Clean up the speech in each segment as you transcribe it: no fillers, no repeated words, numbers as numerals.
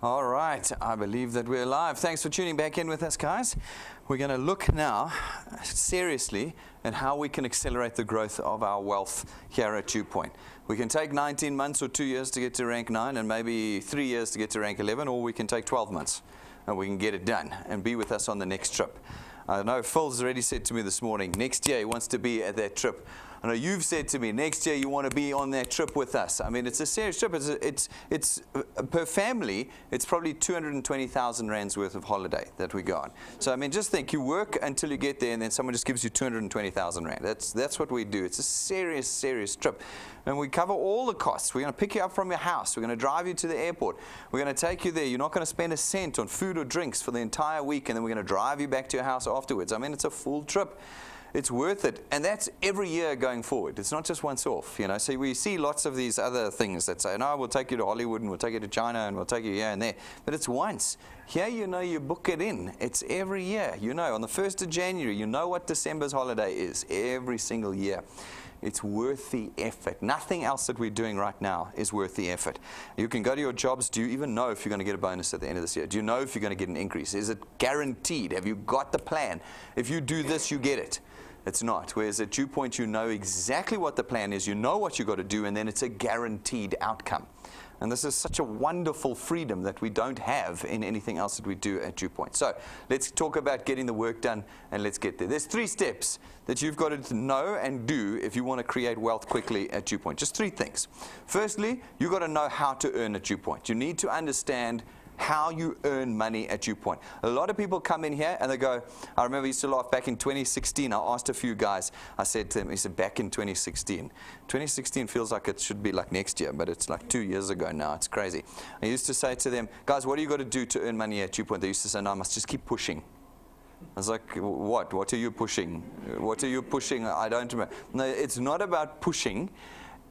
All right, I believe that we're live. Thanks for tuning back in with us, guys. We're going to look now seriously at how we can accelerate the growth of our wealth here at DuePoint. We can take 19 months or 2 years to get to rank 9 and maybe 3 years to get to rank 11, or we can take 12 months and we can get it done and be with us on the next trip. I know Phil's already said to me this morning, next year he wants to be at that trip. I know you've said to me, next year you want to be on that trip with us. I mean, it's a serious trip. It's per family, it's probably 220,000 rands worth of holiday that we go on. So, I mean, just think, you work until you get there and then someone just gives you 220,000 rand. That's what we do. It's a serious, serious trip. And we cover all the costs. We're going to pick you up from your house. We're going to drive you to the airport. We're going to take you there. You're not going to spend a cent on food or drinks for the entire week, and then we're going to drive you back to your house afterwards. I mean, it's a full trip. It's worth it, and that's every year going forward. It's not just once off, you know. So we see lots of these other things that say, no, we'll take you to Hollywood, and we'll take you to China, and we'll take you here and there. But it's once. Here, you know, you book it in. It's every year. You know, on the 1st of January, you know what December's holiday is every single year. It's worth the effort. Nothing else that we're doing right now is worth the effort. You can go to your jobs. Do you even know if you're going to get a bonus at the end of this year? Do you know if you're going to get an increase? Is it guaranteed? Have you got the plan? If you do this, you get it. It's not. Whereas at DuePoint, you know exactly what the plan is. You know what you've got to do, and then it's a guaranteed outcome. And this is such a wonderful freedom that we don't have in anything else that we do at DuePoint. So let's talk about getting the work done, and let's get there. There's 3 steps that you've got to know and do if you want to create wealth quickly at DuePoint. Just 3 things. Firstly, you've got to know how to earn at DuePoint. You need to understand how you earn money at DuePoint. A lot of people come in here and they go, I remember I used to laugh back in 2016. I asked a few guys, I said to them, he said, back in 2016. 2016 feels like it should be like next year, but it's like 2 years ago now. It's crazy. I used to say to them, guys, what do you got to do to earn money at DuePoint? They used to say, no, I must just keep pushing. I was like, what? What are you pushing? What are you pushing? I don't remember. No, it's not about pushing.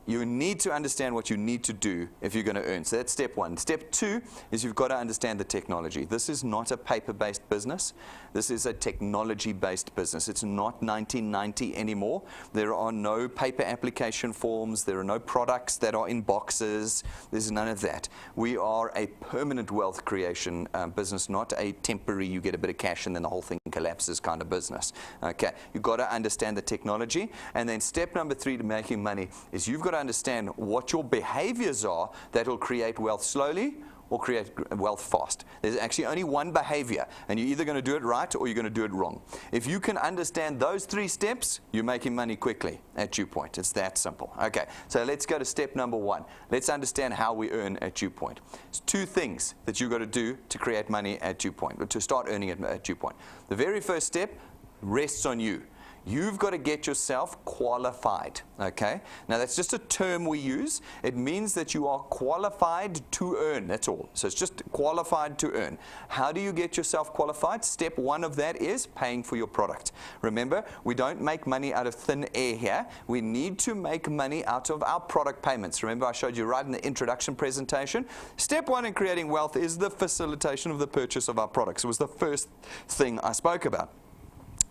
You need to understand what you need to do if you're going to earn. So that's step 1. Step 2 is you've got to understand the technology. This is not a paper-based business. This is a technology-based business. It's not 1990 anymore. There are no paper application forms. There are no products that are in boxes. There's none of that. We are a permanent wealth creation business, not a temporary, you get a bit of cash and then the whole thing collapses kind of business. Okay, you've got to understand the technology. And then step number 3 to making money is you've got to understand what your behaviors are that will create wealth slowly or create wealth fast. There's actually only one behavior, and you're either going to do it right or you're going to do it wrong. If you can understand those 3 steps, you're making money quickly at DuePoint. It's that simple. Okay, so let's go to step number 1. Let's understand how we earn at DuePoint. There's 2 things that you've got to do to create money at DuePoint, or to start earning at DuePoint. The very first step rests on you. You've got to get yourself qualified, okay? Now, that's just a term we use. It means that you are qualified to earn, that's all. So it's just qualified to earn. How do you get yourself qualified? Step 1 of that is paying for your product. Remember, we don't make money out of thin air here. We need to make money out of our product payments. Remember, I showed you right in the introduction presentation. Step 1 in creating wealth is the facilitation of the purchase of our products. It was the first thing I spoke about,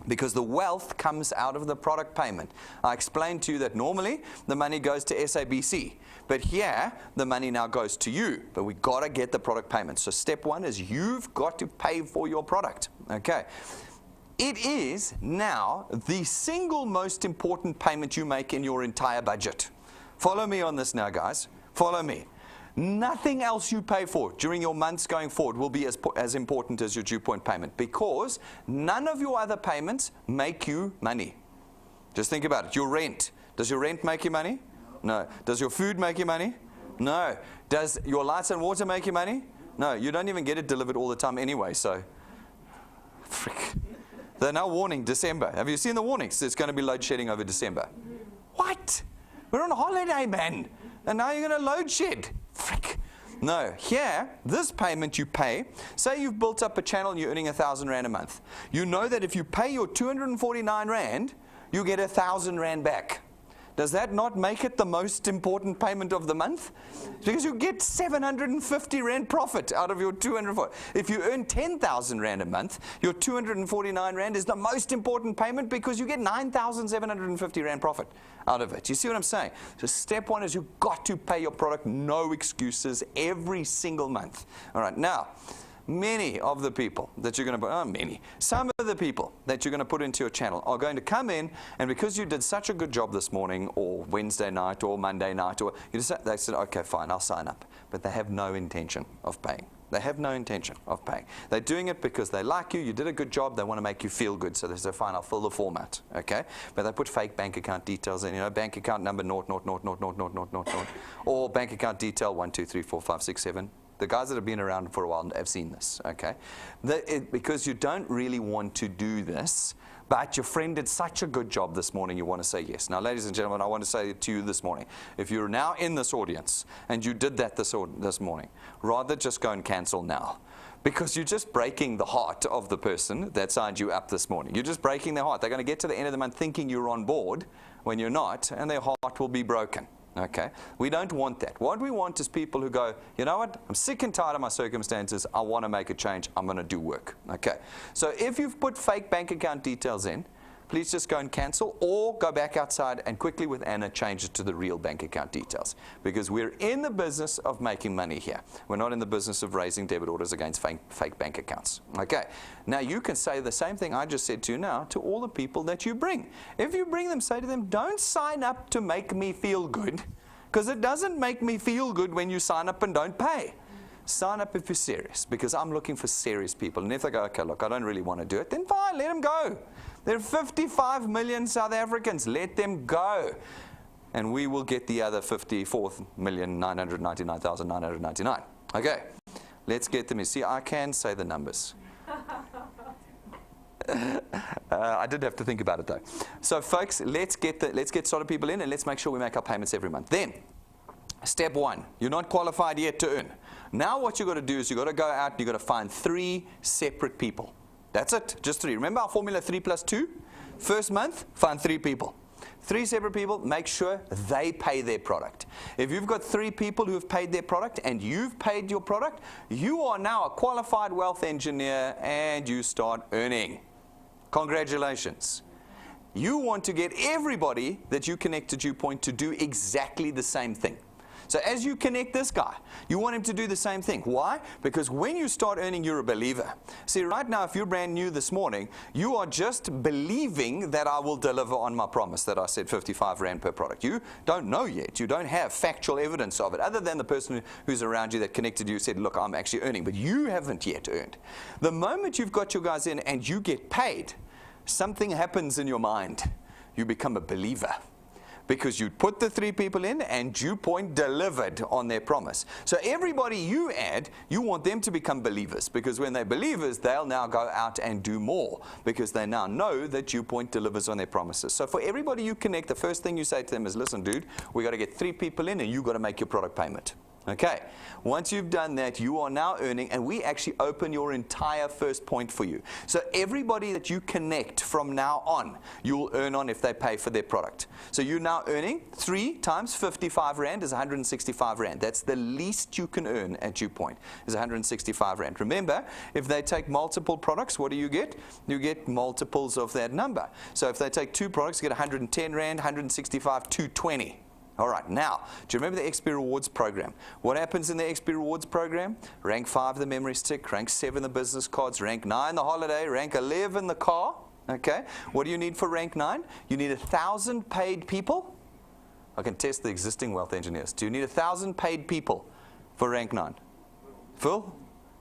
because the wealth comes out of the product payment. I explained to you that normally the money goes to SABC, but here the money now goes to you, but we got to get the product payment. So step 1 is you've got to pay for your product. Okay. It is now the single most important payment you make in your entire budget. Follow me on this now, guys. Follow me. Nothing else you pay for during your months going forward will be as important as your DuePoint payment, because none of your other payments make you money. Just think about it. Your rent. Does your rent make you money? No. Does your food make you money? No. Does your lights and water make you money? No. You don't even get it delivered all the time anyway, so frick. They're now warning December. Have you seen the warnings? It's going to be load shedding over December. What? We're on holiday, man. And now you're going to load shed. Frick. No, here, this payment you pay, say you've built up a channel and you're earning 1,000 Rand a month. You know that if you pay your 249 Rand, you get 1,000 Rand back. Does that not make it the most important payment of the month? Because you get 750 Rand profit out of your 240. If you earn 10,000 Rand a month, your 249 Rand is the most important payment because you get 9,750 Rand profit out of it. You see what I'm saying? So step one is you've got to pay your product, no excuses, every single month. All right, now, many of the people that you're going to, some of the people that you're going to put into your channel are going to come in, and because you did such a good job this morning or Wednesday night or Monday night, or they said, okay, fine, I'll sign up. But they have no intention of paying. They have no intention of paying. They're doing it because they like you, you did a good job, they want to make you feel good. So they say, fine, I'll fill the form out, okay? But they put fake bank account details in, bank account number 0000000, or bank account detail 1, 2, 3, 4, 5, 6, 7. The guys that have been around for a while have seen this, okay? Because you don't really want to do this, but your friend did such a good job this morning, you want to say yes. Now, ladies and gentlemen, I want to say to you this morning, if you're now in this audience and you did that this morning, rather just go and cancel now. Because you're just breaking the heart of the person that signed you up this morning. You're just breaking their heart. They're going to get to the end of the month thinking you're on board when you're not, and their heart will be broken. Okay, we don't want that. What we want is people who go, you know what, I'm sick and tired of my circumstances, I want to make a change, I'm going to do work. Okay, so if you've put fake bank account details in, please just go and cancel, or go back outside and quickly with Anna change it to the real bank account details. Because we're in the business of making money here. We're not in the business of raising debit orders against fake bank accounts. Okay, now you can say the same thing I just said to you now to all the people that you bring. If you bring them, say to them, don't sign up to make me feel good, because it doesn't make me feel good when you sign up and don't pay. Sign up if you're serious, because I'm looking for serious people. And if they go, okay, look, I don't really want to do it, then fine, let them go. There are 55 million South Africans. Let them go. And we will get the other 54,999,999. Okay, let's get them in. See, I can say the numbers. I did have to think about it though. So folks, let's get started people in, and let's make sure we make our payments every month. Then, step one, you're not qualified yet to earn. Now what you've got to do is you've got to go out and you've got to find 3 separate people. That's it, just 3. Remember our formula 3 plus 2? First month, find 3 people. 3 separate people, make sure they pay their product. If you've got 3 people who have paid their product and you've paid your product, you are now a qualified wealth engineer and you start earning. Congratulations. You want to get everybody that you connect to DuePoint to do exactly the same thing. So as you connect this guy, you want him to do the same thing. Why? Because when you start earning, you're a believer. See, right now, if you're brand new this morning, you are just believing that I will deliver on my promise that I said 55 Rand per product. You don't know yet. You don't have factual evidence of it, other than the person who's around you that connected you said, look, I'm actually earning, but you haven't yet earned. The moment you've got your guys in and you get paid, something happens in your mind. You become a believer. Because you put the 3 people in and DuePoint delivered on their promise. So everybody you add, you want them to become believers. Because when they're believers, they'll now go out and do more. Because they now know that DuePoint delivers on their promises. So for everybody you connect, the first thing you say to them is, listen, dude, we got to get 3 people in and you got to make your product payment. Okay, once you've done that, you are now earning, and we actually open your entire first point for you. So everybody that you connect from now on, you'll earn on if they pay for their product. So you're now earning 3 times 55 Rand is 165 Rand. That's the least you can earn at DuePoint, is 165 Rand. Remember, if they take multiple products, what do you get? You get multiples of that number. So if they take 2 products, you get 110 Rand, 165, 220. All right, now, do you remember the XP Rewards program? What happens in the XP Rewards program? Rank 5 the memory stick, rank 7 the business cards, rank 9 the holiday, rank 11 the car. Okay, what do you need for rank 9? You need 1,000 paid people. I can test the existing wealth engineers. Do you need 1,000 paid people for rank 9? Phil?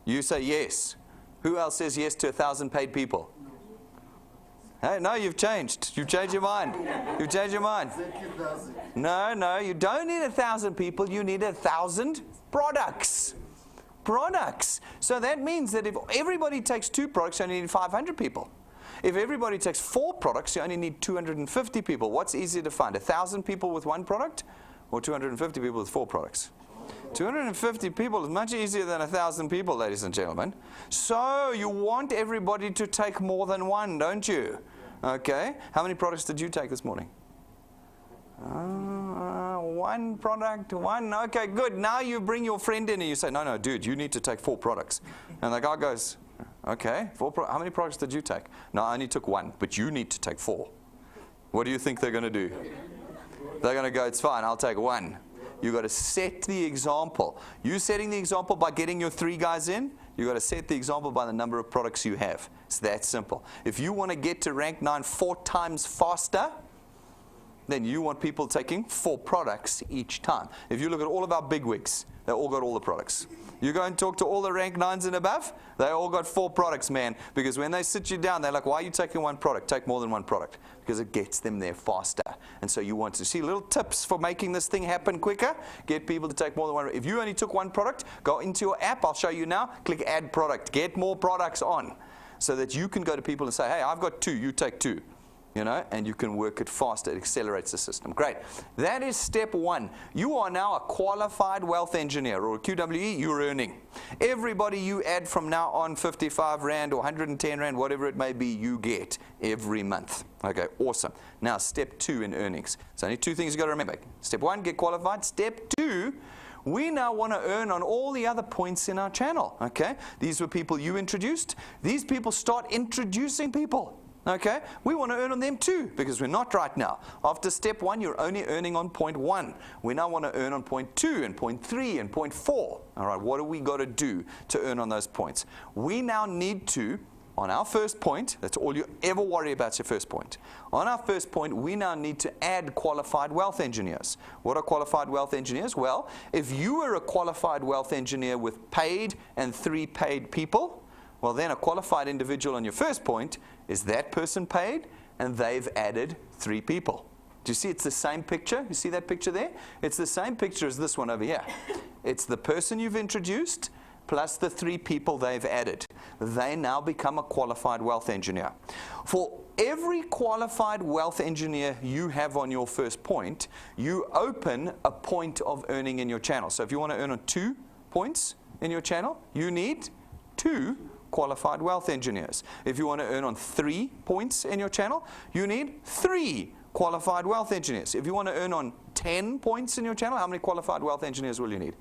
You say yes. Who else says yes to 1,000 paid people? Hey, no, you've changed. You've changed your mind. You've changed your mind. No, you don't need 1,000 people. You need 1,000 products. Products. So that means that if everybody takes 2 products, you only need 500 people. If everybody takes 4 products, you only need 250 people. What's easier to find, 1,000 people with 1 product or 250 people with 4 products? 250 people is much easier than 1,000 people, ladies and gentlemen. So you want everybody to take more than 1, don't you? Okay. How many products did you take this morning? One product, one. Okay, good. Now you bring your friend in and you say, no, dude, you need to take 4 products. And the guy goes, okay, how many products did you take? No, I only took 1, but you need to take 4. What do you think they're going to do? They're going to go, it's fine, I'll take 1. You've got to set the example. You setting the example by getting your 3 guys in, you've got to set the example by the number of products you have. It's that simple. If you want to get to rank 9 4 times faster, then you want people taking 4 products each time. If you look at all of our bigwigs, they all got all the products. You go and talk to all the rank 9s and above, they all got 4 products, man. Because when they sit you down, they're like, why are you taking 1 product? Take more than 1 product. Because it gets them there faster. And so you want to see little tips for making this thing happen quicker. Get people to take more than 1. If you only took 1 product, go into your app. I'll show you now. Click add product. Get more products on. So that you can go to people and say, hey, I've got 2. You take 2. You know, and you can work it faster. It accelerates the system. Great. That is step 1. You are now a qualified wealth engineer, or a QWE, you're earning. Everybody you add from now on, 55 Rand or 110 Rand, whatever it may be, you get every month. Okay, awesome. Now, step 2 in earnings. So only 2 things you got to remember. Step 1, get qualified. Step 2, we now want to earn on all the other points in our channel. Okay, these were people you introduced. These people start introducing people. Okay, we want to earn on them too, because we're not right now. After step 1, you're only earning on point 1. We now want to earn on point 2 and point 3 and point 4. All right, what do we got to do to earn on those points? We now need to, on our first point, that's all you ever worry about is your first point. On our first point, we now need to add qualified wealth engineers. What are qualified wealth engineers? Well, if you were a qualified wealth engineer with paid and 3 paid people, well, then a qualified individual on your first point is that person paid, and they've added 3 people. Do you see it's the same picture? You see that picture there? It's the same picture as this one over here. It's the person you've introduced plus the 3 people they've added. They now become a qualified wealth engineer. For every qualified wealth engineer you have on your first point, you open a point of earning in your channel. So if you want to earn on 2 points in your channel, you need 2 qualified wealth engineers. If you want to earn on 3 points in your channel, you need 3 qualified wealth engineers. If you want to earn on 10 points in your channel, how many qualified wealth engineers will you need?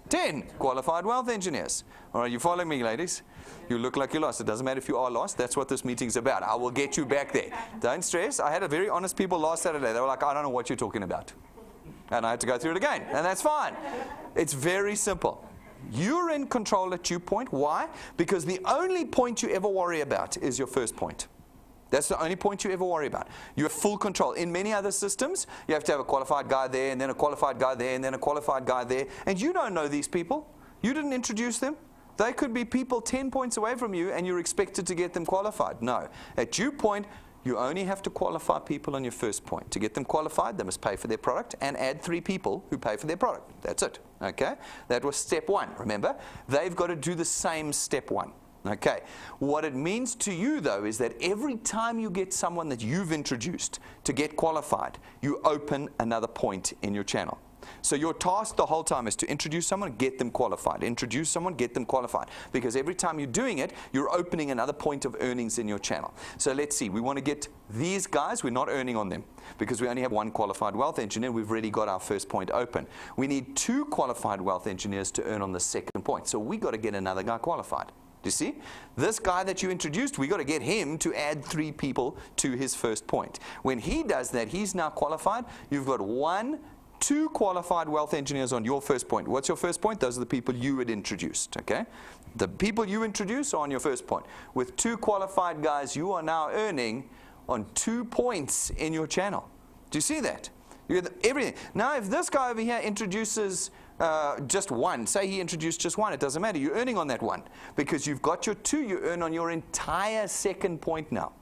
10 qualified wealth engineers. All right, you following me, ladies? You look like you're lost. It doesn't matter if you are lost. That's what this meeting's about. I will get you back there. Don't stress. I had a very honest people last Saturday. They were like, I don't know what you're talking about. And I had to go through it again. And that's fine. It's very simple. You're in control at DuePoint. Why? Because the only point you ever worry about is your first point. That's the only point you ever worry about. You have full control. In many other systems, you have to have a qualified guy there, and then a qualified guy there, and then a qualified guy there. And you don't know these people. You didn't introduce them. They could be people 10 points away from you, and you're expected to get them qualified. No. At DuePoint, you only have to qualify people on your first point. To get them qualified, they must pay for their product and add 3 people who pay for their product. That's it. Okay? That was step 1. Remember, they've got to do the same step 1. Okay. What it means to you, though, is that every time you get someone that you've introduced to get qualified, you open another point in your channel. So your task the whole time is to introduce someone, get them qualified. Introduce someone, get them qualified. Because every time you're doing it, you're opening another point of earnings in your channel. So let's see. We want to get these guys. We're not earning on them because we only have 1 qualified wealth engineer. We've already got our first point open. We need 2 qualified wealth engineers to earn on the second point. So we got to get another guy qualified. Do you see? This guy that you introduced, we got to get him to add 3 people to his first point. When he does that, he's now qualified. You've got 2 qualified wealth engineers on your first point. What's your first point? Those are the people you had introduced, okay? The people you introduce are on your first point. With 2 qualified guys, you are now earning on 2 points in your channel. Do you see that? You get everything. Now, if this guy over here introduces just 1, say he introduced just 1, it doesn't matter. You're earning on that 1 because you've got your 2. You earn on your entire second point now.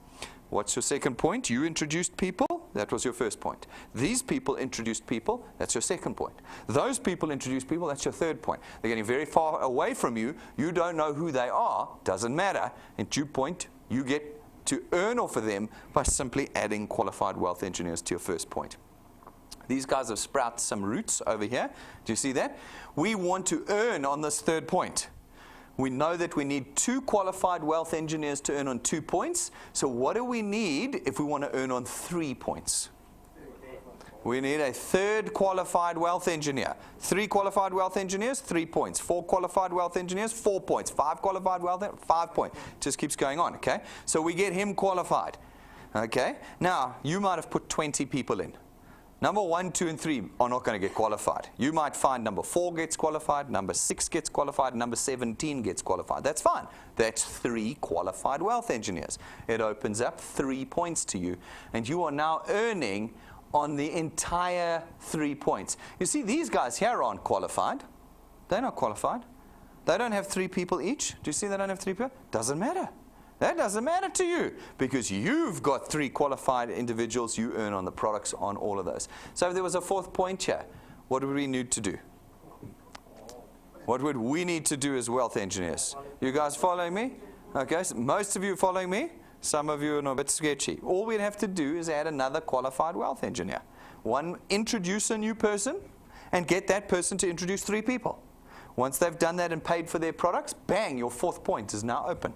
What's your second point? You introduced people. That was your first point. These people introduced people. That's your second point. Those people introduced people. That's your third point. They're getting very far away from you. You don't know who they are. Doesn't matter. In DuePoint, you get to earn off of them by simply adding qualified wealth engineers to your first point. These guys have sprouted some roots over here. Do you see that? We want to earn on this third point. We know that we need 2 qualified wealth engineers to earn on 2 points. So what do we need if we want to earn on 3 points? We need a third qualified wealth engineer. 3 qualified wealth engineers, 3 points. 4 qualified wealth engineers, 4 points. 5 qualified wealth engineers, 5 points. Just keeps going on, okay? So we get him qualified, okay? Now, you might have put 20 people in. Number 1, 2, and 3 are not going to get qualified. You might find number 4 gets qualified, number 6 gets qualified, number 17 gets qualified. That's fine. That's 3 qualified wealth engineers. It opens up 3 points to you, and you are now earning on the entire 3 points. You see, these guys here aren't qualified. They're not qualified. They don't have 3 people each. Do you see they don't have 3 people? Doesn't matter. That doesn't matter to you because you've got 3 qualified individuals. You earn on the products on all of those. So if there was a 4th point here, what would we need to do? What would we need to do as wealth engineers? You guys following me? Okay, so most of you following me? Some of you are a bit sketchy. All we'd have to do is add another qualified wealth engineer. One, introduce a new person and get that person to introduce 3 people. Once they've done that and paid for their products, bang, your 4th point is now open.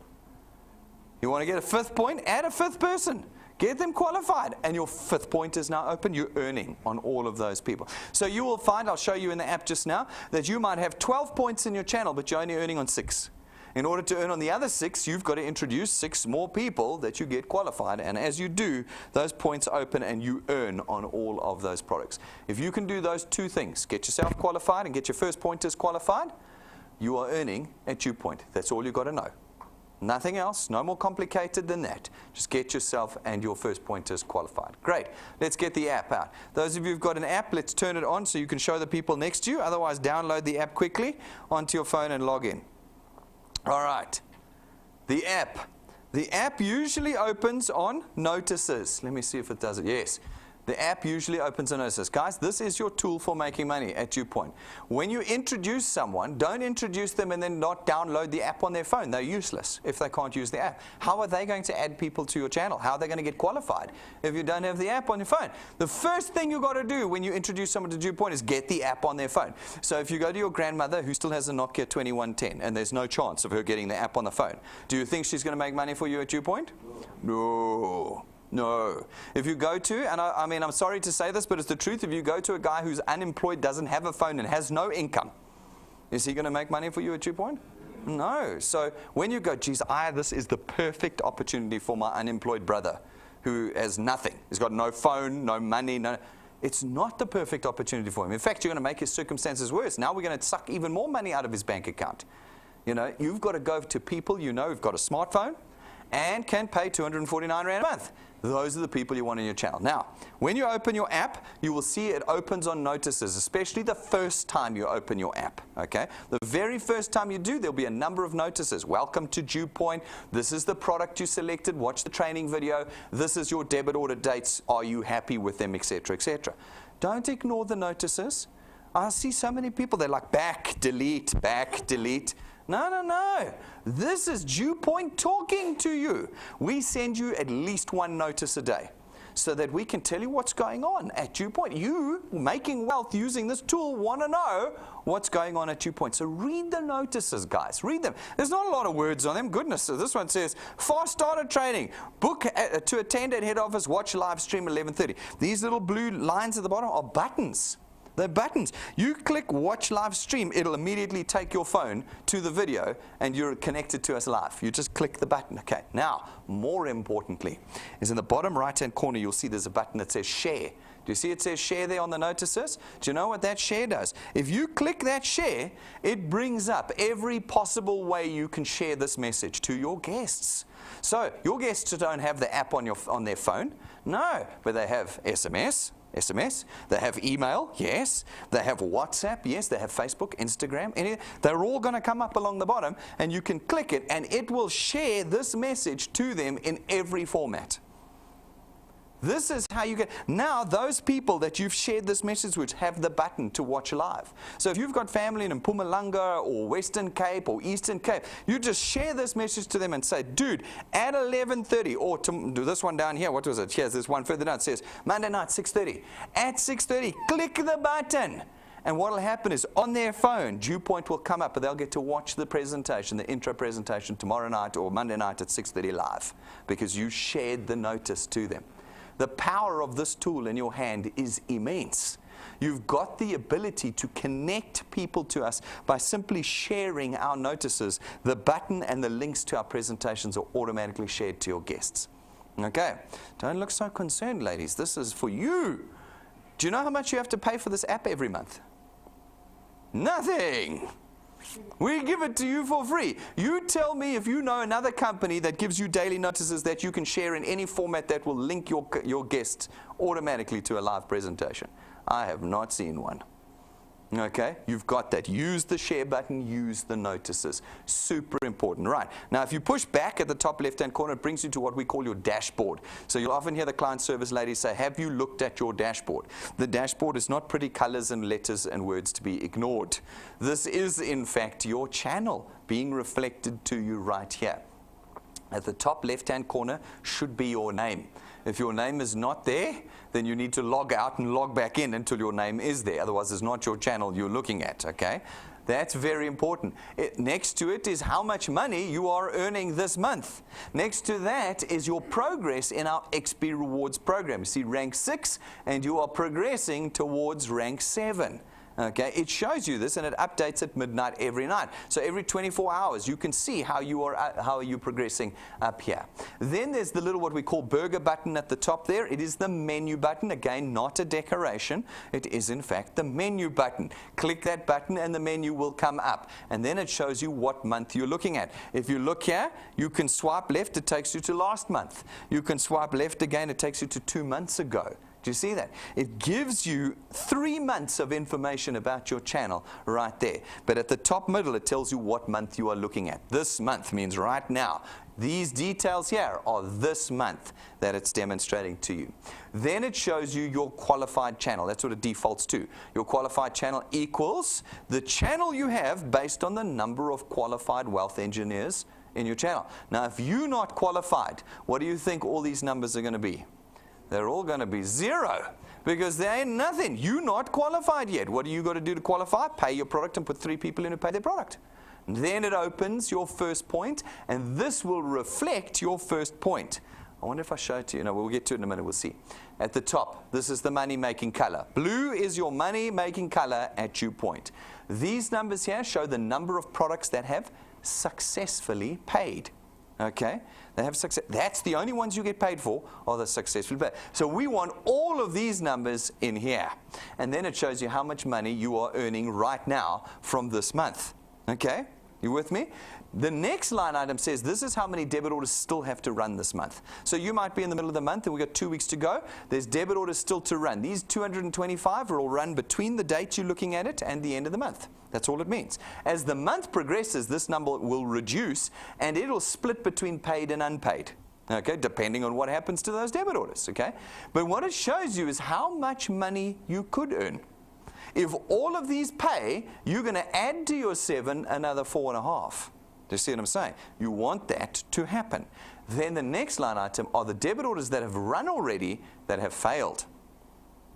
You want to get a 5th point? Add a 5th person. Get them qualified. And your 5th point is now open. You're earning on all of those people. So you will find, I'll show you in the app just now, that you might have 12 points in your channel, but you're only earning on 6. In order to earn on the other 6, you've got to introduce 6 more people that you get qualified. And as you do, those points open and you earn on all of those products. If you can do those 2 things, get yourself qualified and get your first pointers qualified, you are earning at DuePoint. That's all you've got to know. Nothing else, no more complicated than that. Just get yourself and your first pointers qualified. Great. Let's get the app out. Those of you who've got an app, let's turn it on so you can show the people next to you. Otherwise, download the app quickly onto your phone and log in. All right. The app. The app usually opens on notices. Let me see if it does it. Yes. The app usually opens on notices. Guys, this is your tool for making money at DuePoint. When you introduce someone, don't introduce them and then not download the app on their phone. They're useless if they can't use the app. How are they going to add people to your channel? How are they going to get qualified if you don't have the app on your phone? The first thing you've got to do when you introduce someone to DuePoint is get the app on their phone. So if you go to your grandmother who still has a Nokia 2110 and there's no chance of her getting the app on the phone, do you think she's going to make money for you at DuePoint? No. No. If you go to, and I mean, I'm sorry to say this, but it's the truth. If you go to a guy who's unemployed, doesn't have a phone, and has no income, is he going to make money for you at DuePoint? No. So when you go, geez, this is the perfect opportunity for my unemployed brother who has nothing. He's got no phone, no money, no. It's not the perfect opportunity for him. In fact, you're going to make his circumstances worse. Now we're going to suck even more money out of his bank account. You know, you've got to go to people you know who've got a smartphone and can pay 249 Rand a month. Those are the people you want in your channel. Now, when you open your app, you will see it opens on notices, especially the first time you open your app, okay? The very first time you do, there'll be a number of notices. Welcome to DuePoint. This is the product you selected. Watch the training video. This is your debit order dates. Are you happy with them, etc., etc. Don't ignore the notices. I see so many people, they're like, back, delete, back, delete. No, no, no. This is DuePoint talking to you. We send you at least 1 notice a day so that we can tell you what's going on at DuePoint. You, making wealth using this tool, want to know what's going on at DuePoint. So read the notices, guys. Read them. There's not a lot of words on them. Goodness, so this one says, fast starter training. Book to attend at head office, watch live stream 11:30. These little blue lines at the bottom are buttons. They're buttons. You click watch live stream, it'll immediately take your phone to the video and you're connected to us live. You just click the button. Okay. Now, more importantly, is in the bottom right-hand corner, you'll see there's a button that says share. Do you see it says share there on the notices? Do you know what that share does? If you click that share, it brings up every possible way you can share this message to your guests. So your guests don't have the app on their phone. No, but they have SMS, they have email, yes, they have WhatsApp, yes, they have Facebook, Instagram, they're all going to come up along the bottom and you can click it and it will share this message to them in every format. This is how you get, now those people that you've shared this message with have the button to watch live. So if you've got family in Mpumalanga or Western Cape or Eastern Cape, you just share this message to them and say, dude, at 11:30, or do this one down here, what was it? Here's this one further down, it says, Monday night, 6:30. At 6:30, click the button. And what will happen is on their phone, DuePoint will come up and they'll get to watch the presentation, the intro presentation tomorrow night or Monday night at 6:30 live because you shared the notice to them. The power of this tool in your hand is immense. You've got the ability to connect people to us by simply sharing our notices. The button and the links to our presentations are automatically shared to your guests. Okay, don't look so concerned, ladies. This is for you. Do you know how much you have to pay for this app every month? Nothing. We give it to you for free. You tell me if you know another company that gives you daily notices that you can share in any format that will link your guests automatically to a live presentation. I have not seen one. Okay, you've got that. Use the share button, use the notices. Super important. Right, now if you push back at the top left-hand corner, it brings you to what we call your dashboard. So you'll often hear the client service ladies say, have you looked at your dashboard? The dashboard is not pretty colors and letters and words to be ignored. This is, in fact, your channel being reflected to you right here. At the top left-hand corner should be your name. If your name is not there, then you need to log out and log back in until your name is there. Otherwise, it's not your channel you're looking at, okay? That's very important. Next to it is how much money you are earning this month. Next to that is your progress in our XP Rewards program. You see rank 6, and you are progressing towards rank 7. Okay, it shows you this, and it updates at midnight every night. So every 24 hours, you can see how are you progressing up here. Then there's the little what we call burger button at the top there. It is the menu button. Again, not a decoration. It is, in fact, the menu button. Click that button, and the menu will come up. And then it shows you what month you're looking at. If you look here, you can swipe left. It takes you to last month. You can swipe left again. It takes you to 2 months ago. Do you see that? It gives you 3 months of information about your channel right there. But at the top middle, it tells you what month you are looking at. This month means right now. These details here are this month that it's demonstrating to you. Then it shows you your qualified channel. That's what it defaults to. Your qualified channel equals the channel you have based on the number of qualified wealth engineers in your channel. Now, if you're not qualified, what do you think all these numbers are going to be? They're all going to be 0 because there ain't nothing. You're not qualified yet. What do you got to do to qualify? Pay your product and put 3 people in who pay their product. And then it opens your first point, and this will reflect your first point. I wonder if I show it to you. No, we'll get to it in a minute. We'll see. At the top, this is the money-making color. Blue is your money-making color at DuePoint. These numbers here show the number of products that have successfully paid. Okay, they have success. That's the only ones you get paid for are the successful paid. So we want all of these numbers in here. And then it shows you how much money you are earning right now from this month. Okay, you with me? The next line item says this is how many debit orders still have to run this month. So you might be in the middle of the month and we've got 2 weeks to go. There's debit orders still to run. These 225 will run between the date you're looking at it and the end of the month. That's all it means. As the month progresses, this number will reduce and it'll split between paid and unpaid. Okay, depending on what happens to those debit orders. Okay, but what it shows you is how much money you could earn. If all of these pay, you're going to add to your 7 another 4.5. Do you see what I'm saying? You want that to happen. Then the next line item are the debit orders that have run already that have failed.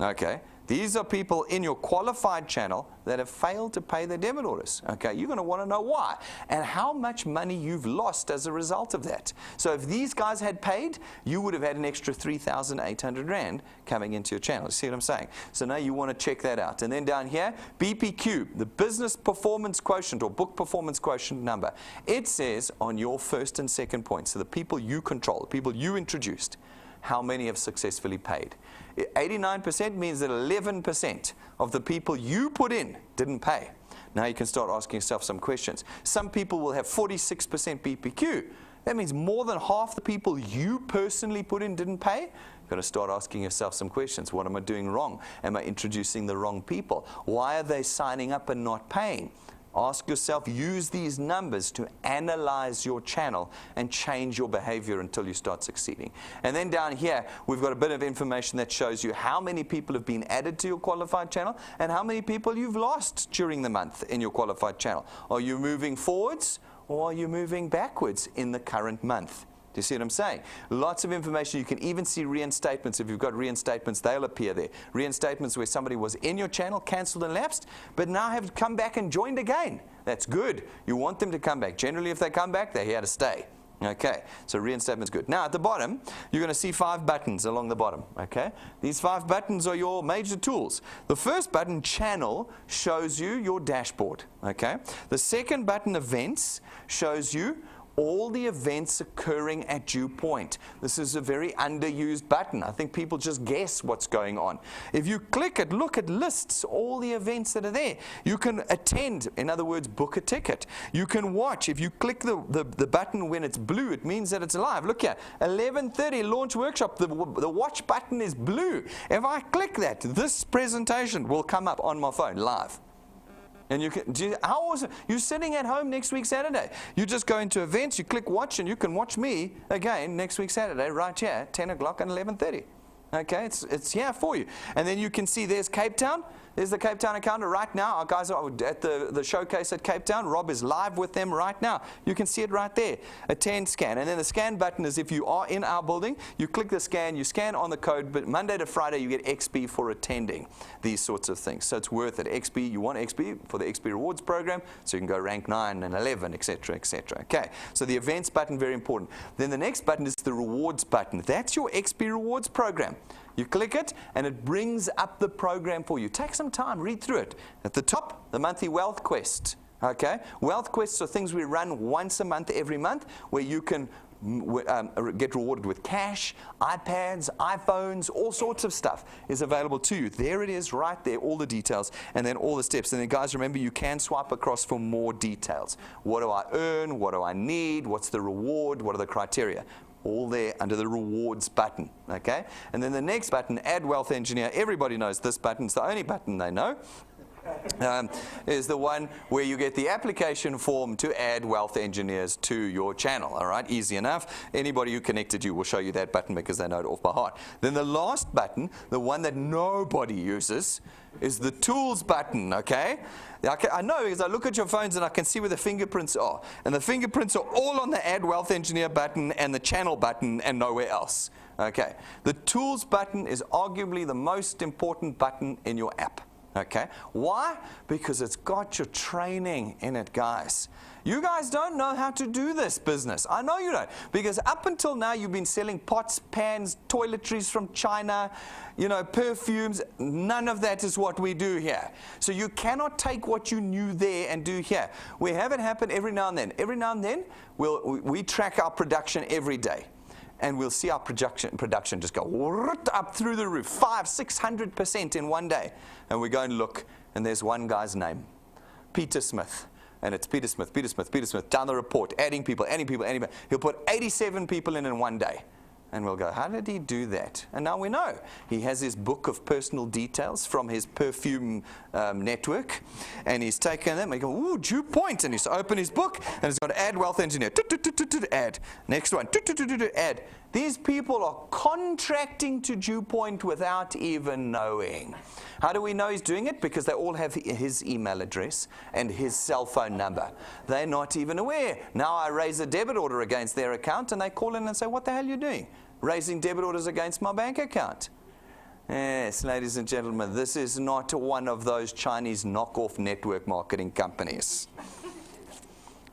Okay, these are people in your qualified channel that have failed to pay their debit orders. Okay, you're going to want to know why and how much money you've lost as a result of that. So if these guys had paid, you would have had an extra 3,800 Rand coming into your channel. You see what I'm saying? So now you want to check that out. And then down here, BPQ, the Business Performance Quotient or Book Performance Quotient number. It says on your first and second point, so the people you control, the people you introduced, how many have successfully paid. 89% means that 11% of the people you put in didn't pay. Now you can start asking yourself some questions. Some people will have 46% BPQ. That means more than half the people you personally put in didn't pay. You've got to start asking yourself some questions. What am I doing wrong? Am I introducing the wrong people? Why are they signing up and not paying? Ask yourself, use these numbers to analyze your channel and change your behavior until you start succeeding. And then down here, we've got a bit of information that shows you how many people have been added to your qualified channel and how many people you've lost during the month in your qualified channel. Are you moving forwards or are you moving backwards in the current month? Do you see what I'm saying? Lots of information. You can even see reinstatements. If you've got reinstatements, they'll appear there. Reinstatements where somebody was in your channel, cancelled and lapsed, but now have come back and joined again. That's good. You want them to come back. Generally, if they come back, they're here to stay. Okay, so reinstatement's good. Now at the bottom, you're going to see 5 buttons along the bottom, okay? These 5 buttons are your major tools. The first button, Channel, shows you your dashboard, okay? The second button, Events, shows you all the events occurring at DuePoint. This is a very underused button. I think people just guess what's going on. If you click it, look, it lists all the events that are there. You can attend, in other words, book a ticket. You can watch. If you click the button when it's blue, it means that it's live. Look here, 11:30 launch workshop. The watch button is blue. If I click that, this presentation will come up on my phone live. And you can, how awesome. You're sitting at home next week Saturday. You just go into events, you click watch, and you can watch me again next week Saturday right here at 10 o'clock and 11:30. Okay, it's here for you. And then you can see there's Cape Town. There's the Cape Town encounter right now. Our guys are at the showcase at Cape Town. Rob is live with them right now. You can see it right there. Attend scan. And then the scan button is if you are in our building, you click the scan, you scan on the code, but Monday to Friday you get XP for attending these sorts of things. So it's worth it. XP, you want XP for the XP Rewards program, so you can go rank 9 and 11, etc., etc. Okay, so the events button, very important. Then the next button is the rewards button. That's your XP Rewards program. You click it, and it brings up the program for you. Take some time, read through it. At the top, the monthly Wealth Quest. Okay? Wealth Quests are things we run once a month, every month, where you can get rewarded with cash, iPads, iPhones, all sorts of stuff is available to you. There it is, right there, all the details, and then all the steps. And then, guys, remember, you can swipe across for more details. What do I earn? What do I need? What's the reward? What are the criteria? All there under the rewards button, okay? And then the next button, Add Wealth Engineer. Everybody knows this button. It's the only button they know. Is the one where you get the application form to add wealth engineers to your channel. All right, easy enough. Anybody who connected you will show you that button because they know it off by heart. Then the last button, the one that nobody uses, is the tools button, okay? I know because I look at your phones and I can see where the fingerprints are. And the fingerprints are all on the Add Wealth Engineer button and the channel button and nowhere else. Okay, the tools button is arguably the most important button in your app. Okay, why? Because it's got your training in it, guys. You guys don't know how to do this business. I know you don't. Because up until now, you've been selling pots, pans, toiletries from China, you know, perfumes. None of that is what we do here. So you cannot take what you knew there and do here. We have it happen every now and then. Every now and then, we track our production every day. And we'll see our production just go up through the roof, 500-600% in one day. And we go and look, and there's one guy's name, Peter Smith. And it's Peter Smith, Peter Smith, Peter Smith, down the report, adding people, adding people, adding people. He'll put 87 people in one day. And we'll go, how did he do that? And now we know. He has his book of personal details from his perfume network. And he's taken them and he goes, ooh, DuePoint. And he's opened his book and he's got to add wealth engineer. Add. Next one. Add. These people are contracting to DuePoint without even knowing. How do we know he's doing it? Because they all have his email address and his cell phone number. They're not even aware. Now I raise a debit order against their account and they call in and say, what the hell are you doing? Raising debit orders against my bank account. Yes, ladies and gentlemen, this is not one of those Chinese knockoff network marketing companies.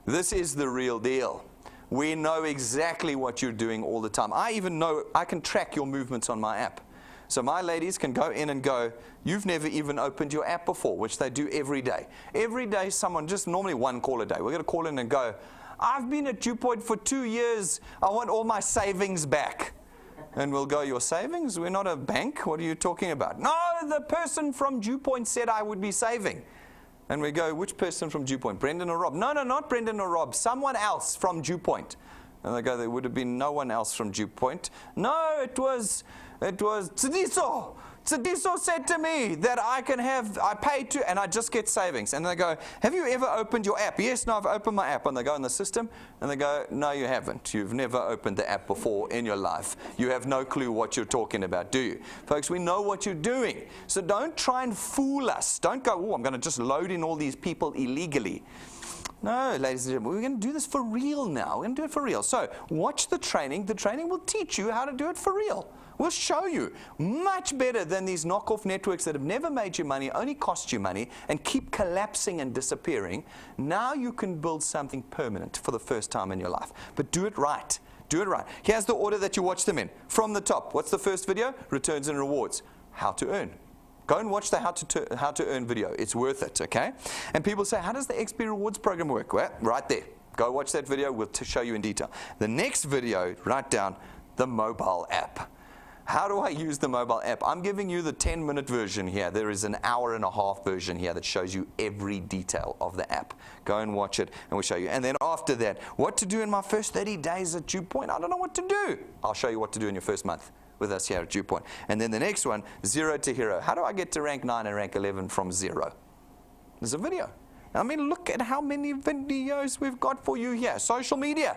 This is the real deal. We know exactly what you're doing all the time. I even know, I can track your movements on my app. So my ladies can go in and go, you've never even opened your app before, which they do every day. Every day someone, just normally one call a day, we're going to call in and go, I've been at DuePoint for 2 years. I want all my savings back. And we'll go, your savings? We're not a bank. What are you talking about? No, the person from DuePoint said I would be saving. And we go, which person from DuePoint? Brendan or Rob? No, not Brendan or Rob. Someone else from DuePoint. And they go, there would have been no one else from DuePoint. No, it was Tsidiso. Tsidiso said to me that I pay to, and I just get savings. And they go, have you ever opened your app? Yes, no, I've opened my app. And they go in the system, and they go, no, you haven't. You've never opened the app before in your life. You have no clue what you're talking about, do you? Folks, we know what you're doing. So don't try and fool us. Don't go, oh, I'm going to just load in all these people illegally. No, ladies and gentlemen, we're going to do this for real now. We're going to do it for real. So watch the training. The training will teach you how to do it for real. We'll show you much better than these knockoff networks that have never made you money, only cost you money, and keep collapsing and disappearing. Now you can build something permanent for the first time in your life. But do it right. Do it right. Here's the order that you watch them in. From the top, what's the first video? Returns and rewards. How to earn. Go and watch the how to earn video. It's worth it, okay? And people say, how does the XP Rewards program work? Well, right there. Go watch that video. We'll show you in detail. The next video, write down the mobile app. How do I use the mobile app? I'm giving you the 10-minute version here. There is an hour-and-a-half version here that shows you every detail of the app. Go and watch it, and we'll show you. And then after that, what to do in my first 30 days at DuePoint. I don't know what to do. I'll show you what to do in your first month with us here at DuePoint. And then the next one, 0 to hero. How do I get to rank 9 and rank 11 from 0? There's a video. I mean, look at how many videos we've got for you here. Social media.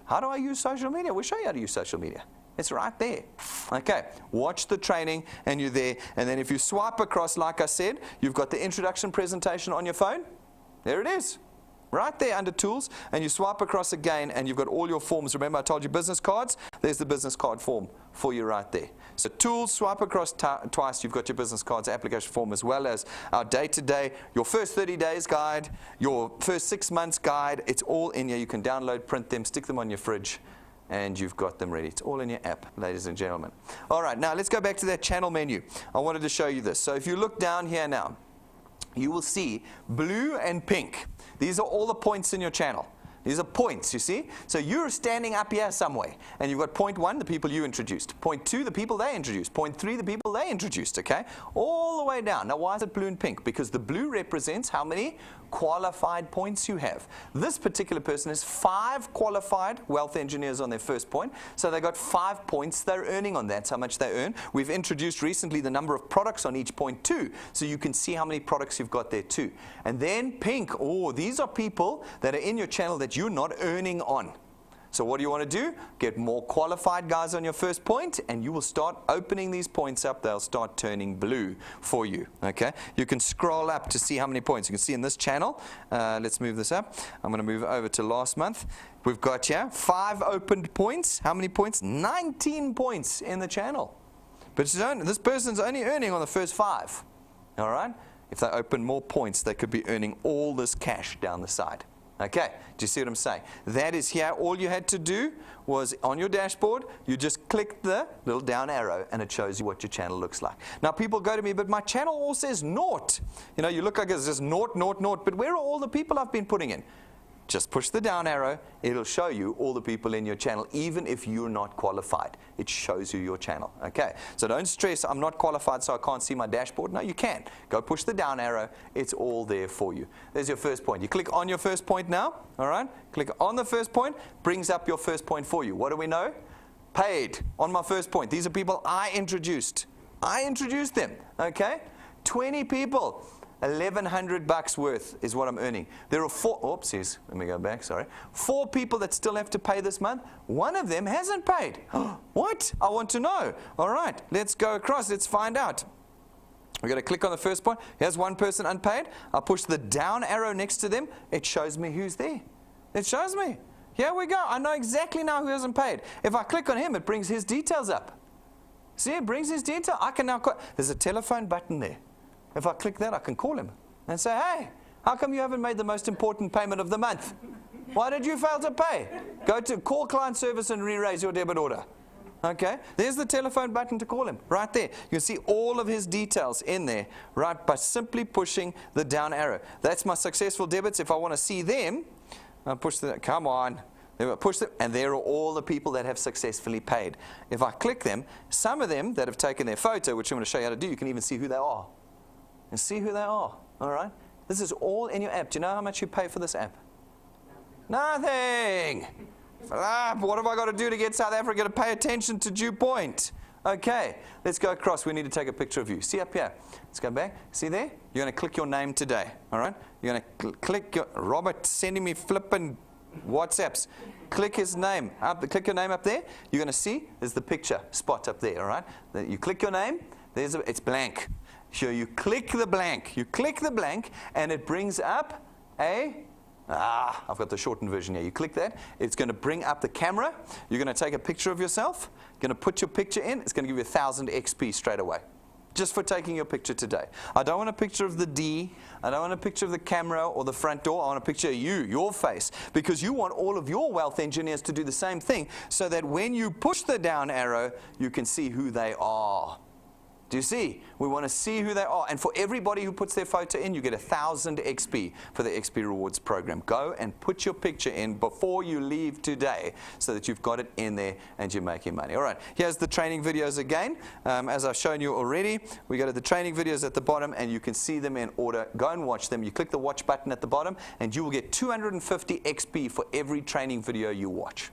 How do I use social media? We'll show you how to use social media. It's right there. Okay, watch the training and you're there. And then if you swipe across, like I said, you've got the introduction presentation on your phone. There it is. Right there under tools, and you swipe across again and you've got all your forms. Remember I told you business cards? There's the business card form for you right there. So tools, swipe across twice, you've got your business cards application form, as well as our day-to-day, your first 30 days guide, your first 6 months guide. It's all in here. You can download, print them, stick them on your fridge, and you've got them ready. It's all in your app, ladies and gentlemen. All right, now let's go back to that channel menu. I wanted to show you this. So if you look down here now, you will see blue and pink. These are all the points in your channel. These are points, you see? So you're standing up here somewhere, and you've got point 1, the people you introduced. Point 2, the people they introduced. Point 3, the people they introduced, okay? All the way down. Now, why is it blue and pink? Because the blue represents how many qualified points you have. This particular person has 5 qualified wealth engineers on their first point, so they got 5 points they're earning on that. That's how much they earn. We've introduced recently the number of products on each point too, so you can see how many products you've got there too. And then pink, these are people that are in your channel that you're not earning on. So what do you want to do? Get more qualified guys on your first point, and you will start opening these points up. They'll start turning blue for you. Okay? You can scroll up to see how many points. You can see in this channel. Let's move this up. I'm going to move over to last month. We've got here 5 opened points. How many points? 19 points in the channel. But this person's only earning on the first 5. All right? If they open more points, they could be earning all this cash down the side. Okay, do you see what I'm saying? That is here. All you had to do was on your dashboard, you just click the little down arrow and it shows you what your channel looks like. Now people go to me, but my channel all says naught. You know, you look like it's just naught, naught, naught, but where are all the people I've been putting in? Just push the down arrow. It'll show you all the people in your channel, even if you're not qualified. It shows you your channel. Okay, so don't stress, I'm not qualified so I can't see my dashboard. No, you can. Go push the down arrow. It's all there for you. There's your first point. You click on your first point now. All right, click on the first point. Brings up your first point for you. What do we know? Paid on my first point. These are people I introduced. I introduced them. Okay, 20 people. $1,100 worth is what I'm earning. There are 4, oopsies, let me go back, sorry. 4 people that still have to pay this month. One of them hasn't paid. What? I want to know. All right, let's go across, let's find out. We're going to click on the first point. Here's one person unpaid. I'll push the down arrow next to them. It shows me who's there. It shows me. Here we go. I know exactly now who hasn't paid. If I click on him, it brings his details up. See, it brings his detail. I can now call. There's a telephone button there. If I click that, I can call him and say, hey, how come you haven't made the most important payment of the month? Why did you fail to pay? Go to call client service and re-raise your debit order. Okay, there's the telephone button to call him right there. You can see all of his details in there, right, by simply pushing the down arrow. That's my successful debits. If I want to see them, I'll push the, come on. Push them, and there are all the people that have successfully paid. If I click them, some of them that have taken their photo, which I'm going to show you how to do, you can even see who they are. And see who they are, all right? This is all in your app. Do you know how much you pay for this app? Nothing. What have I got to do to get South Africa to pay attention to DuePoint? Okay, let's go across. We need to take a picture of you. See up here. Let's go back. See there? You're going to click your name today, all right? You're going to click your, Robert sending me flipping WhatsApps. Click his name. Click your name up there. You're going to see there's the picture spot up there, all right? You click your name. It's blank. So you click the blank, and it brings up a I've got the shortened version here. You click that, it's going to bring up the camera. You're going to take a picture of yourself, going to put your picture in, it's going to give you 1,000 XP straight away. Just for taking your picture today. I don't want a picture of the D. I don't want a picture of the camera or the front door. I want a picture of you, your face. Because you want all of your wealth engineers to do the same thing so that when you push the down arrow, you can see who they are. Do you see? We want to see who they are. And for everybody who puts their photo in, you get 1,000 XP for the XP Rewards program. Go and put your picture in before you leave today so that you've got it in there and you're making money. All right, here's the training videos again. As I've shown you already, we go to the training videos at the bottom and you can see them in order. Go and watch them. You click the watch button at the bottom and you will get 250 XP for every training video you watch.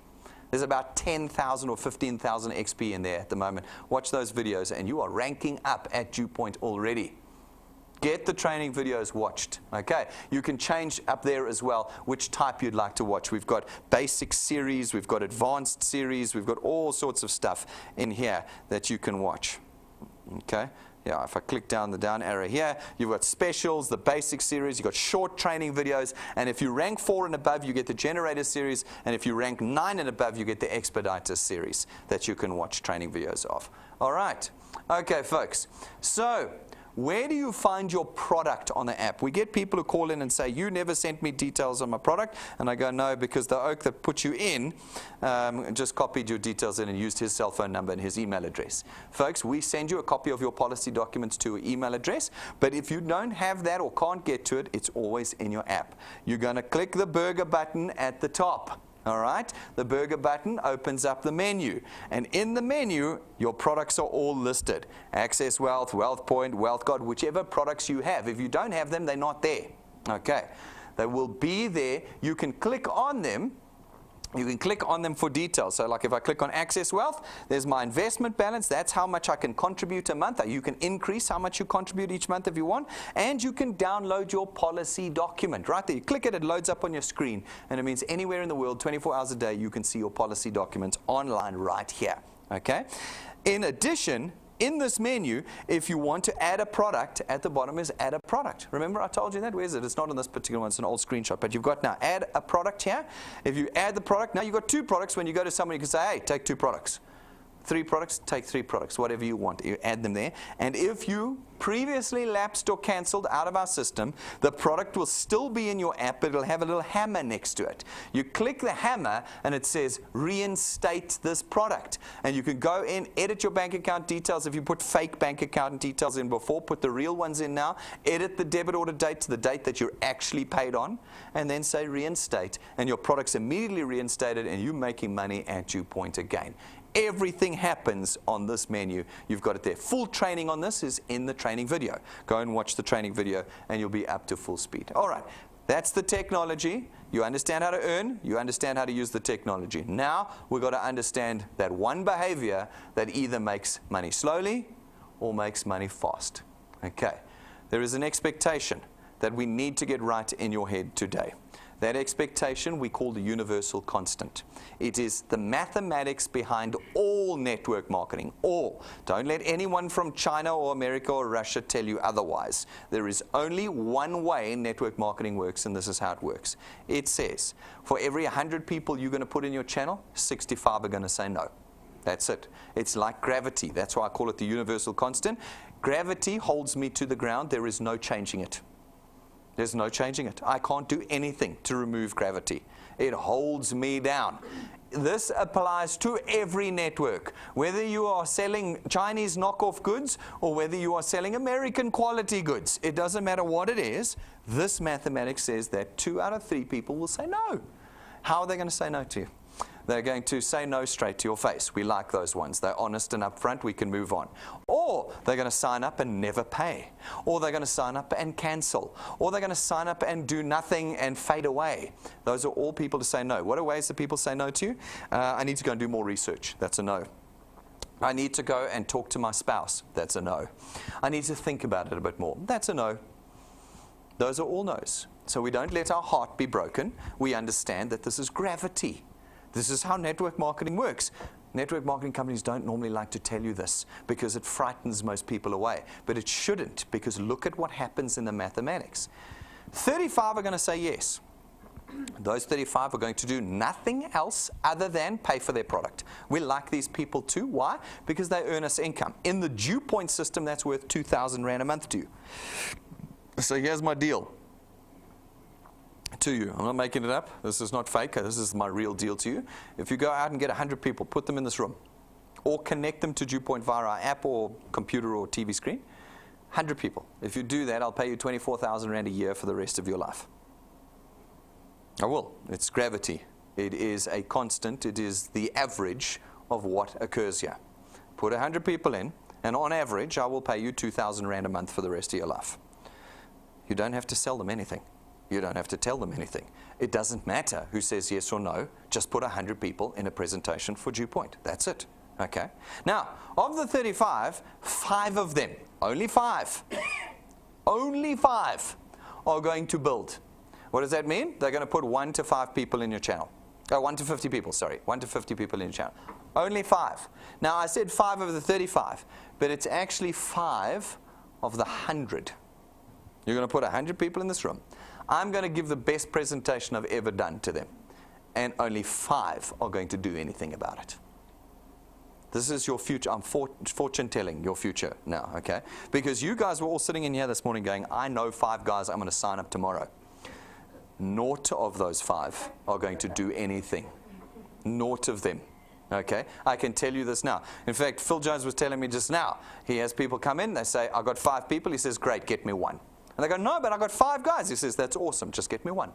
There's about 10,000 or 15,000 XP in there at the moment. Watch those videos and you are ranking up at DuePoint already. Get the training videos watched, okay? You can change up there as well which type you'd like to watch. We've got basic series, we've got advanced series, we've got all sorts of stuff in here that you can watch, okay? Yeah, if I click down the down arrow here, you've got specials, the basic series, you've got short training videos, and if you rank 4 and above, you get the generator series, and if you rank 9 and above, you get the expediter series that you can watch training videos of. All right. Okay, folks. So, where do you find your product on the app? We get people who call in and say, you never sent me details on my product. And I go, no, because the oak that put you in just copied your details in and used his cell phone number and his email address. Folks, we send you a copy of your policy documents to your email address. But if you don't have that or can't get to it, it's always in your app. You're going to click the burger button at the top. All right, the burger button opens up the menu, and in the menu your products are all listed. Access Wealth, WealthPoint, WealthGuard, whichever products you have. If you don't have them, they're not there. Okay, they will be there. You can click on them. You can click on them for details. So like if I click on Access Wealth, there's my investment balance. That's how much I can contribute a month. You can increase how much you contribute each month if you want. And you can download your policy document. Right there, you click it, it loads up on your screen. And it means anywhere in the world, 24 hours a day, you can see your policy documents online right here. Okay? In addition, in this menu, if you want to add a product, at the bottom is add a product. Remember I told you that? Where is it? It's not on this particular one. It's an old screenshot. But you've got now add a product here. If you add the product, now you've got 2 products. When you go to someone, you can say, hey, take 2 products. 3 products, take 3 products, whatever you want. You add them there. And if you previously lapsed or canceled out of our system, the product will still be in your app, but it'll have a little hammer next to it. You click the hammer and it says reinstate this product. And you can go in, edit your bank account details. If you put fake bank account details in before, put the real ones in now. Edit the debit order date to the date that you're actually paid on, and then say reinstate. And your product's immediately reinstated and you're making money at DuePoint again. Everything happens on this menu. You've got it there. Full training on this is in the training video. Go and watch the training video and you'll be up to full speed. All right, that's the technology. You understand how to earn. You understand how to use the technology. Now we've got to understand that one behavior that either makes money slowly or makes money fast. Okay, there is an expectation that we need to get right in your head today. That expectation we call the universal constant. It is the mathematics behind all network marketing. All. Don't let anyone from China or America or Russia tell you otherwise. There is only one way network marketing works, and this is how it works. It says, for every 100 people you're going to put in your channel, 65 are going to say no. That's it. It's like gravity. That's why I call it the universal constant. Gravity holds me to the ground. There is no changing it. There's no changing it. I can't do anything to remove gravity. It holds me down. This applies to every network. Whether you are selling Chinese knockoff goods or whether you are selling American quality goods, it doesn't matter what it is. This mathematics says that 2 out of 3 people will say no. How are they going to say no to you? They're going to say no straight to your face. We like those ones. They're honest and upfront. We can move on. Or they're going to sign up and never pay. Or they're going to sign up and cancel. Or they're going to sign up and do nothing and fade away. Those are all people to say no. What are ways that people say no to you? I need to go and do more research. That's a no. I need to go and talk to my spouse. That's a no. I need to think about it a bit more. That's a no. Those are all no's. So we don't let our heart be broken. We understand that this is gravity. This is how network marketing works. Network marketing companies don't normally like to tell you this because it frightens most people away. But it shouldn't, because look at what happens in the mathematics. 35 are going to say yes. Those 35 are going to do nothing else other than pay for their product. We like these people too. Why? Because they earn us income. In the DuePoint system, that's worth 2,000 Rand a month to you. So here's my deal to you. I'm not making it up. This is not fake. This is my real deal to you. If you go out and get 100 people, put them in this room, or connect them to DuePoint via our app or computer or TV screen, 100 people. If you do that, I'll pay you 24,000 Rand a year for the rest of your life. I will. It's gravity. It is a constant. It is the average of what occurs here. Put 100 people in, and on average, I will pay you 2,000 Rand a month for the rest of your life. You don't have to sell them anything. You don't have to tell them anything. It doesn't matter who says yes or no. Just put 100 people in a presentation for DuePoint. That's it. Okay? Now, of the 35, 5 of them, only 5, only 5 are going to build. What does that mean? They're going to put 1 to 5 people in your channel. 1 to 50 people, sorry. 1 to 50 people in your channel. Only 5. Now, I said 5 of the 35, but it's actually 5 of the 100. You're going to put 100 people in this room. I'm going to give the best presentation I've ever done to them. And only 5 are going to do anything about it. This is your future. I'm fortune telling your future now, okay? Because you guys were all sitting in here this morning going, I know 5 guys I'm going to sign up tomorrow. Naught of those 5 are going to do anything. Naught of them. Okay? I can tell you this now. In fact, Phil Jones was telling me just now, he has people come in, they say, I got 5 people. He says, great, get me 1. And they go, no, but I got 5 guys. He says, that's awesome. Just get me 1.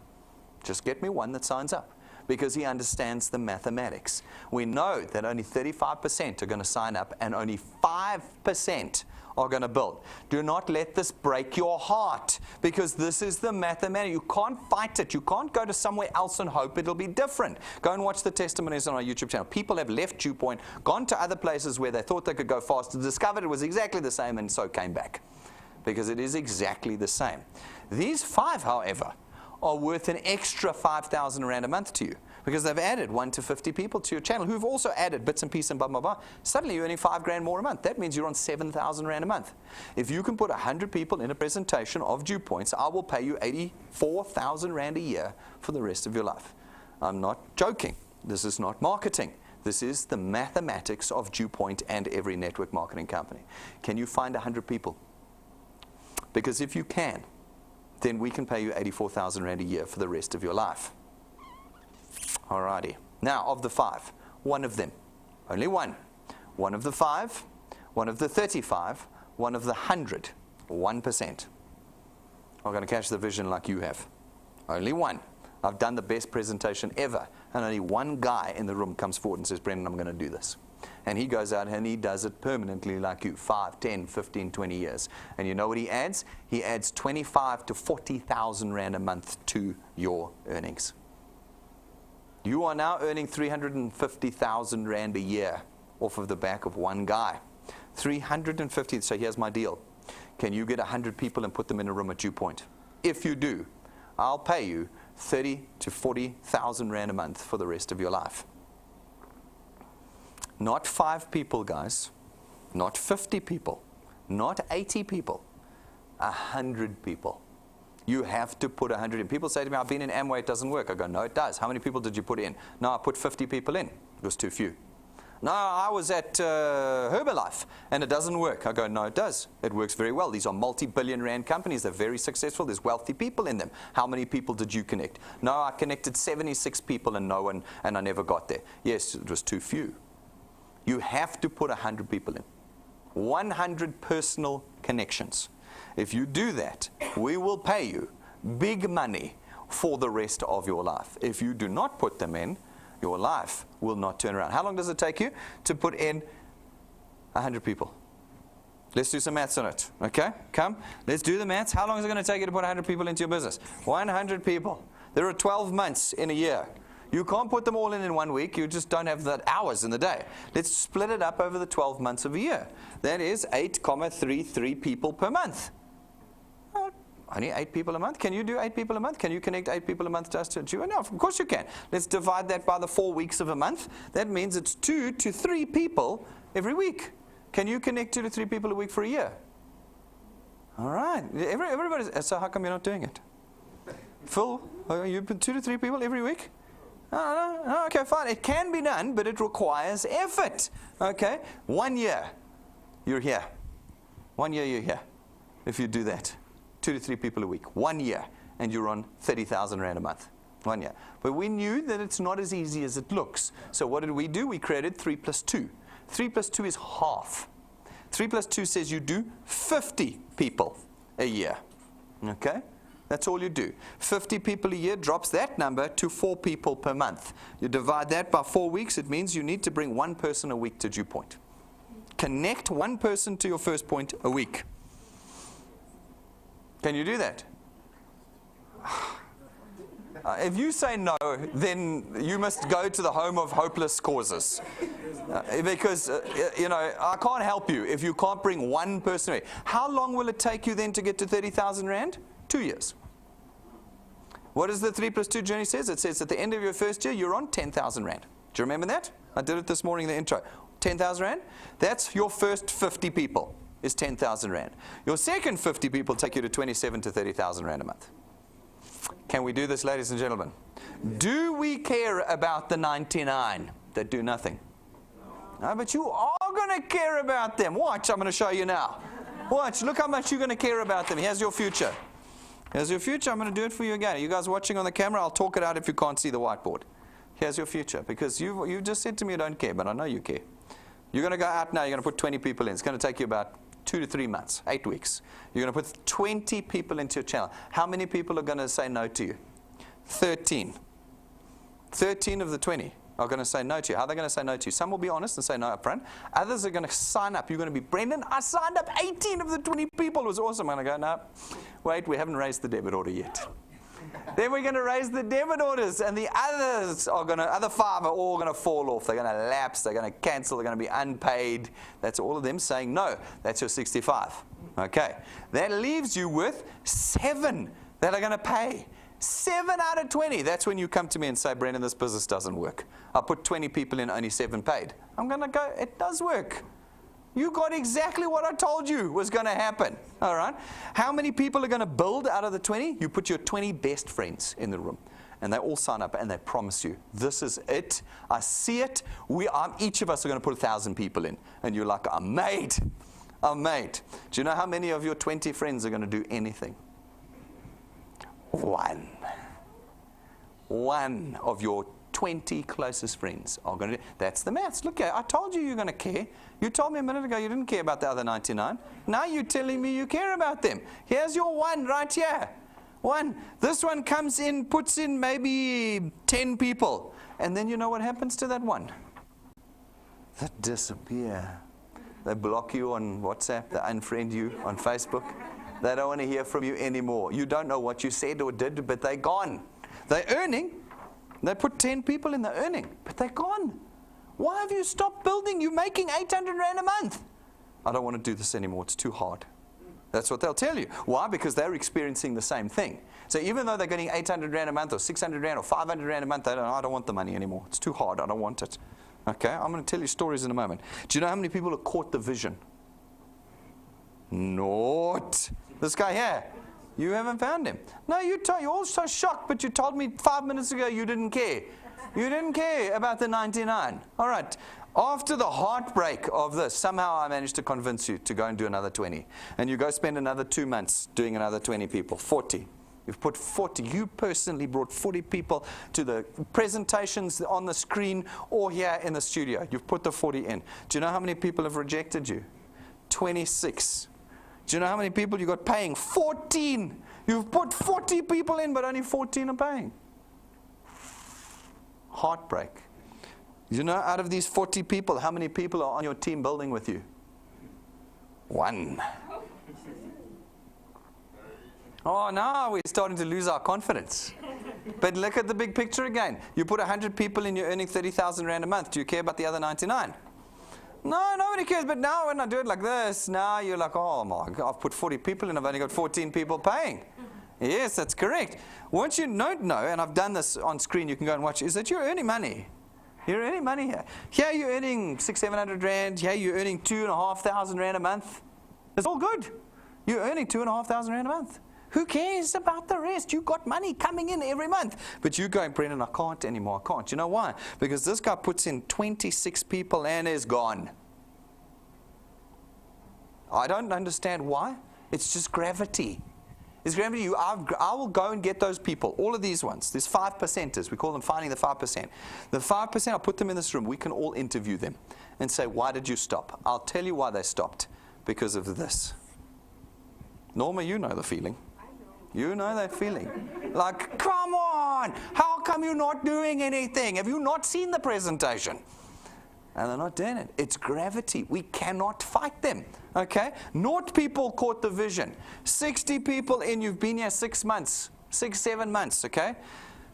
Just get me 1 that signs up. Because he understands the mathematics. We know that only 35% are going to sign up and only 5% are going to build. Do not let this break your heart, because this is the mathematics. You can't fight it. You can't go to somewhere else and hope it'll be different. Go and watch the testimonies on our YouTube channel. People have left DuePoint, gone to other places where they thought they could go faster, discovered it was exactly the same, and so came back. Because it is exactly the same. These 5, however, are worth an extra 5,000 Rand a month to you, because they've added 1 to 50 people to your channel who've also added bits and pieces and blah, blah, blah. Suddenly you're earning 5 grand more a month. That means you're on 7,000 Rand a month. If you can put 100 people in a presentation of DuePoints, I will pay you 84,000 Rand a year for the rest of your life. I'm not joking. This is not marketing. This is the mathematics of DuePoint and every network marketing company. Can you find 100 people? Because if you can, then we can pay you 84,000 Rand a year for the rest of your life. Alrighty. Now, of the 5, 1 of them, only 1. 1 of the 5, 1 of the 35, 1 of the 100, 1% are going to catch the vision like you have. Only 1. I've done the best presentation ever, and only 1 guy in the room comes forward and says, Brendan, I'm going to do this. And he goes out and he does it permanently like you, 5, 10, 15, 20 years. And you know what he adds? He adds 25 to 40,000 Rand a month to your earnings. You are now earning 350,000 Rand a year off of the back of 1 guy. 350, so here's my deal. Can you get 100 people and put them in a room at DuePoint? If you do, I'll pay you 30 to 40,000 Rand a month for the rest of your life. Not 5 people, guys. Not 50 people. Not 80 people. 100 people. You have to put 100 in. People say to me, I've been in Amway, it doesn't work. I go, no, it does. How many people did you put in? No, I put 50 people in. It was too few. No, I was at Herbalife, and it doesn't work. I go, no, it does. It works very well. These are multi-billion Rand companies. They're very successful. There's wealthy people in them. How many people did you connect? No, I connected 76 people and no one, and I never got there. Yes, it was too few. You have to put 100 people in. 100 personal connections. If you do that, we will pay you big money for the rest of your life. If you do not put them in, your life will not turn around. How long does it take you to put in 100 people? Let's do some maths on it. Okay? Come. Let's do the maths. How long is it going to take you to put 100 people into your business? 100 people. There are 12 months in a year. You can't put them all in 1 week. You just don't have the hours in the day. Let's split it up over the 12 months of a year. That is 8,33 people per month. Only 8 people a month? Can you do 8 people a month? Can you connect 8 people a month to us to you? No, of course you can. Let's divide that by the 4 weeks of a month. That means it's 2 to 3 people every week. Can you connect 2 to 3 people a week for a year? All right. Everybody. So how come you're not doing it? Phil? Oh, you put 2 to 3 people every week? No, okay, fine. It can be done, but it requires effort. Okay, 1 year, you're here. 1 year, you're here. If you do that, 2 to 3 people a week, 1 year, and you're on 30,000 Rand a month. 1 year. But we knew that it's not as easy as it looks. So what did we do? We created 3 plus 2. 3 plus 2 is half. 3 plus 2 says you do 50 people a year. Okay? That's all you do. 50 people a year drops that number to 4 people per month. You divide that by 4 weeks, it means you need to bring 1 person a week to DuePoint. Connect 1 person to your first point a week. Can you do that? If you say no, then you must go to the home of hopeless causes. Because, I can't help you if you can't bring 1 person. How long will it take you then to get to 30,000 Rand? 2 years. What does the 3 plus 2 journey says? It says at the end of your first year, you're on 10,000 Rand. Do you remember that? I did it this morning in the intro. 10,000 Rand? That's your first 50 people is 10,000 Rand. Your second 50 people take you to 27 to 30,000 Rand a month. Can we do this, ladies and gentlemen? Do we care about the 99 that do nothing? No, but you are going to care about them. Watch, I'm going to show you now. Watch, look how much you're going to care about them. Here's your future. Here's your future. I'm going to do it for you again. Are you guys watching on the camera? I'll talk it out if you can't see the whiteboard. Here's your future. Because you just said to me you don't care, but I know you care. You're going to go out now. You're going to put 20 people in. It's going to take you about 2 to 3 months, 8 weeks. You're going to put 20 people into your channel. How many people are going to say no to you? 13. 13 of the 20 are going to say no to you. How are they going to say no to you? Some will be honest and say no up front. Others are going to sign up. You're going to be, Brendan, I signed up 18 of the 20 people. It was awesome. I'm going to go, no, wait, we haven't raised the debit order yet. Then we're going to raise the debit orders, and the others are going to, other 5 are all going to fall off. They're going to lapse. They're going to cancel. They're going to be unpaid. That's all of them saying no. That's your 65. Okay. That leaves you with 7 that are going to pay. 7 out of 20. That's when you come to me and say, Brendan, this business doesn't work. I put 20 people in, only 7 paid. I'm going to go, it does work. You got exactly what I told you was going to happen. All right. How many people are going to build out of the 20? You put your 20 best friends in the room. And they all sign up and they promise you, this is it. I see it. Each of us are going to put 1,000 people in. And you're like, I'm made. I'm made. Do you know how many of your 20 friends are going to do anything? 1. 1 of your 20 closest friends are going to do. That's the maths. Look, I told you you're going to care. You told me a minute ago you didn't care about the other 99. Now you're telling me you care about them. Here's your 1 right here. 1. This one comes in, puts in maybe 10 people. And then you know what happens to that 1? They disappear. They block you on WhatsApp. They unfriend you on Facebook. They don't want to hear from you anymore. You don't know what you said or did, but they're gone. They're earning. They put 10 people in, they're earning, but they're gone. Why have you stopped building? You're making 800 Rand a month. I don't want to do this anymore. It's too hard. That's what they'll tell you. Why? Because they're experiencing the same thing. So even though they're getting 800 Rand a month or 600 Rand or 500 Rand a month, I don't want the money anymore. It's too hard. I don't want it. Okay? I'm going to tell you stories in a moment. Do you know how many people have caught the vision? Not. This guy here. You haven't found him. No, you're all so shocked, but you told me 5 minutes ago you didn't care. You didn't care about the 99. All right. After the heartbreak of this, somehow I managed to convince you to go and do another 20. And you go spend another 2 months doing another 20 people, 40. You've put 40. You personally brought 40 people to the presentations on the screen or here in the studio. You've put the 40 in. Do you know how many people have rejected you? 26. Do you know how many people you got paying? 14. You've put 40 people in, but only 14 are paying. Heartbreak. You know, out of these 40 people, how many people are on your team building with you? 1. Oh, now we're starting to lose our confidence. But look at the big picture again. You put 100 people in, you're earning 30,000 Rand a month. Do you care about the other 99? No, nobody cares. But now when I do it like this, now you're like, oh my God, I've put 40 people in, I've only got 14 people paying. Yes, that's correct. What you don't know, and I've done this on screen, you can go and watch, is that you're earning money. You're earning money here. Here you're earning 600-700 Rand. Here you're earning 2,500 Rand a month. It's all good. You're earning 2,500 Rand a month. Who cares about the rest? You got money coming in every month. But you're going, Brendan, I can't anymore. I can't. You know why? Because this guy puts in 26 people and is gone. I don't understand why. It's just gravity. It's gravity. I will go and get those people, all of these ones. There's 5%ers. We call them finding the 5%. The 5%, I'll put them in this room. We can all interview them and say, why did you stop? I'll tell you why they stopped. Because of this. Norma, you know the feeling. You know that feeling. Like, come on, how come you're not doing anything? Have you not seen the presentation? And they're not doing it. It's gravity. We cannot fight them. Okay? 0 people caught the vision. 60 people in, you've been here 6 months. 6, 7 months, okay?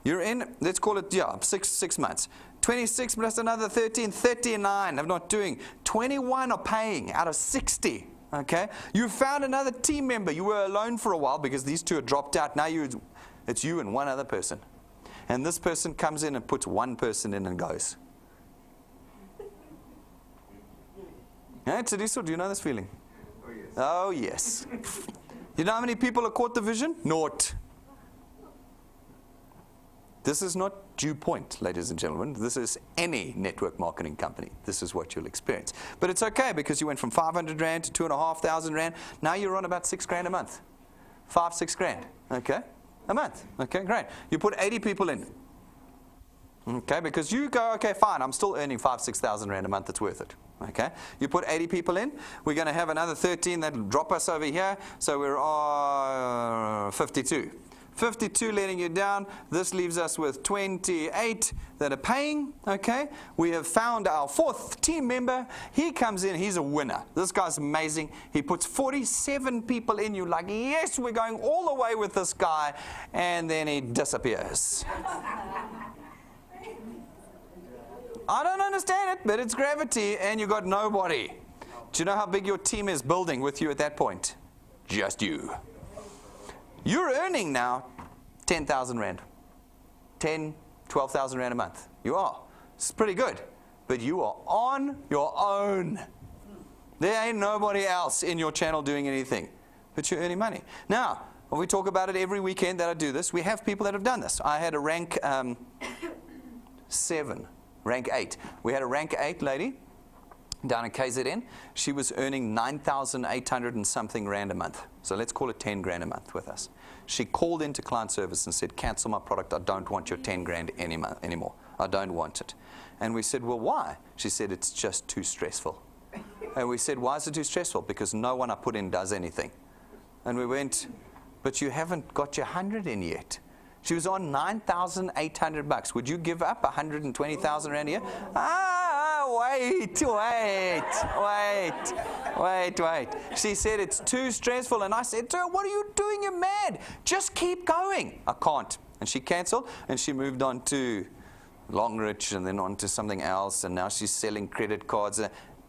You're in, let's call it, 6 months. 26 plus another 13, 39 of not doing. 21 are paying out of 60. Okay, you found another team member. You were alone for a while because these 2 had dropped out. Now it's you and one other person. And this person comes in and puts 1 person in and goes. Hey, Tadiso, do you know this feeling? Oh, yes. You know how many people have caught the vision? 0. This is not DuePoint, ladies and gentlemen. This is any network marketing company. This is what you'll experience. But it's okay because you went from 500 Rand to 2,500 Rand. Now you're on about 6 grand a month. 5, 6 grand. Okay? A month. Okay, great. You put 80 people in. Okay, because you go, okay, fine, I'm still earning 5,000, 6,000 Rand a month. It's worth it. Okay? You put 80 people in. We're going to have another 13 that'll drop us over here. So we're on 52. 52 letting you down. This leaves us with 28 that are paying. Okay, we have found our 4th team member. He comes in. He's a winner. This guy's amazing. He puts 47 people in. You're like, yes, we're going all the way with this guy, and then he disappears. I don't understand it, but it's gravity, and you got nobody. Do you know how big your team is building with you at that point? Just you. You're earning now 10,000 Rand. 10, 12,000 Rand a month. You are. It's pretty good. But you are on your own. There ain't nobody else in your channel doing anything. But you're earning money. Now, when we talk about it every weekend that I do this, we have people that have done this. I had a rank 7, rank 8. We had a rank 8 lady down in KZN. She was earning 9,800 and something Rand a month. So let's call it 10 grand a month with us. She called into client service and said, cancel my product. I don't want your 10 grand anymore. I don't want it. And we said, well, why? She said, it's just too stressful. And we said, why is it too stressful? Because no one I put in does anything. And we went, but you haven't got your 100 in yet. She was on 9,800 bucks. Would you give up 120,000 Rand a year? Wait. She said, it's too stressful. And I said to her, what are you doing? You're mad. Just keep going. I can't. And she canceled, and she moved on to Longridge and then on to something else. And now she's selling credit cards.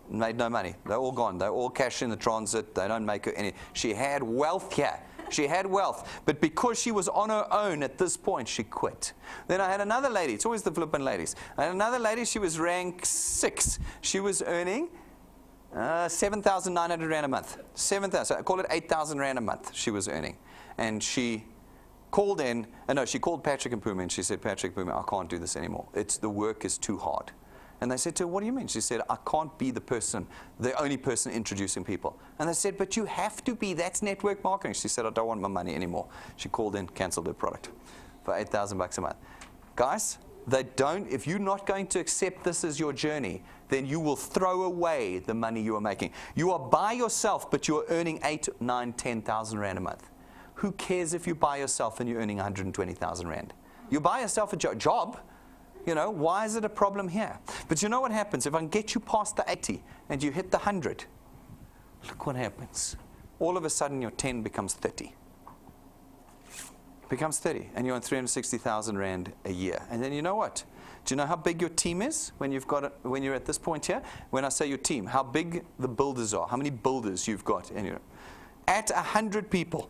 Made no money. They're all gone. They're all cash in the transit. They don't make her any. She had wealth here. She had wealth, but because she was on her own at this point, she quit. Then I had another lady. It's always the flippin' ladies. I had another lady. She was rank 6. She was earning 7,900 Rand a month. 7,000. So I call it 8,000 Rand a month she was earning. And she called in. She called Patrick and Puma, and she said, Patrick, Puma, I can't do this anymore. The work is too hard. And they said to her, what do you mean? She said, I can't be the only person introducing people. And they said, but you have to be. That's network marketing. She said, I don't want my money anymore. She called in, canceled her product for 8,000 bucks a month. Guys, if you're not going to accept this as your journey, then you will throw away the money you are making. You are by yourself, but you're earning 8, 9, 10,000 Rand a month. Who cares if you're by yourself and you're earning 120,000 Rand? You're by yourself at your job. You know, why is it a problem here? But you know what happens? If I can get you past the 80 and you hit the 100, look what happens. All of a sudden, your 10 becomes 30. Becomes 30, and you're on 360,000 Rand a year. And then you know what? Do you know how big your team is when you're at this point here? When I say your team, how big the builders are, how many builders you've got in your, at 100 people.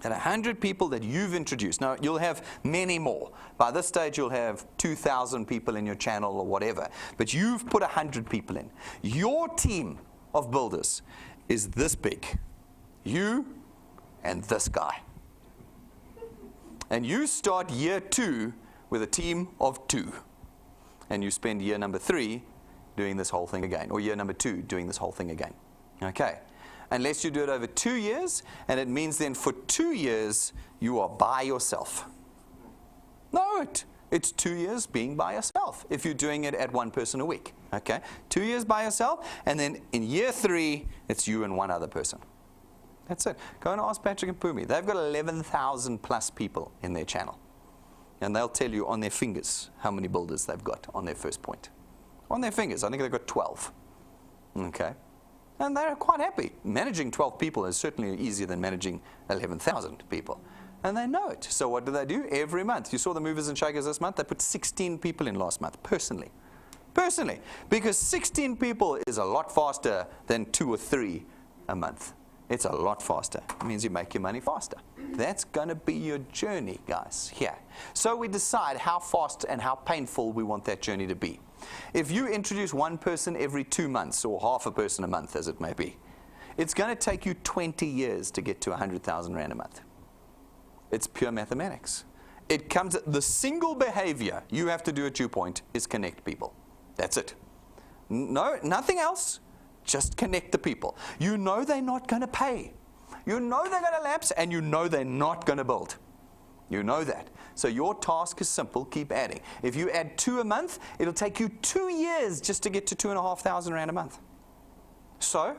At 100 people that you've introduced. Now, you'll have many more. By this stage, you'll have 2,000 people in your channel or whatever. But you've put 100 people in. Your team of builders is this big. You and this guy. And you start year 2 with a team of 2. And you spend year number 3 doing this whole thing again, or year number 2 doing this whole thing again. Okay. Unless you do it over 2 years, and it means then for 2 years you are by yourself. No, it's 2 years being by yourself if you're doing it at one person a week. Okay, 2 years by yourself, and then in year 3 it's you and one other person. That's it. Go and ask Patrick and Pumi. They've got 11,000 plus people in their channel, and they'll tell you on their fingers how many builders they've got on their first point. On their fingers, I think they've got 12. Okay. And they're quite happy. Managing 12 people is certainly easier than managing 11,000 people. And they know it. So what do? Every month. You saw the movers and shakers this month. They put 16 people in last month, personally. Personally. Because 16 people is a lot faster than 2 or 3 a month. It's a lot faster. It means you make your money faster. That's going to be your journey, guys, here. So we decide how fast and how painful we want that journey to be. If you introduce one person every 2 months, or half a person a month, as it may be, it's going to take you 20 years to get to 100,000 Rand a month. It's pure mathematics. It comes, the single behavior you have to do at DuePoint is connect people. That's it. No, nothing else. Just connect the people. You know they're not going to pay. You know they're going to lapse, and you know they're not going to build. You know that. So your task is simple. Keep adding. If you add 2 a month, it'll take you 2 years just to get to 2,500 Rand a month. So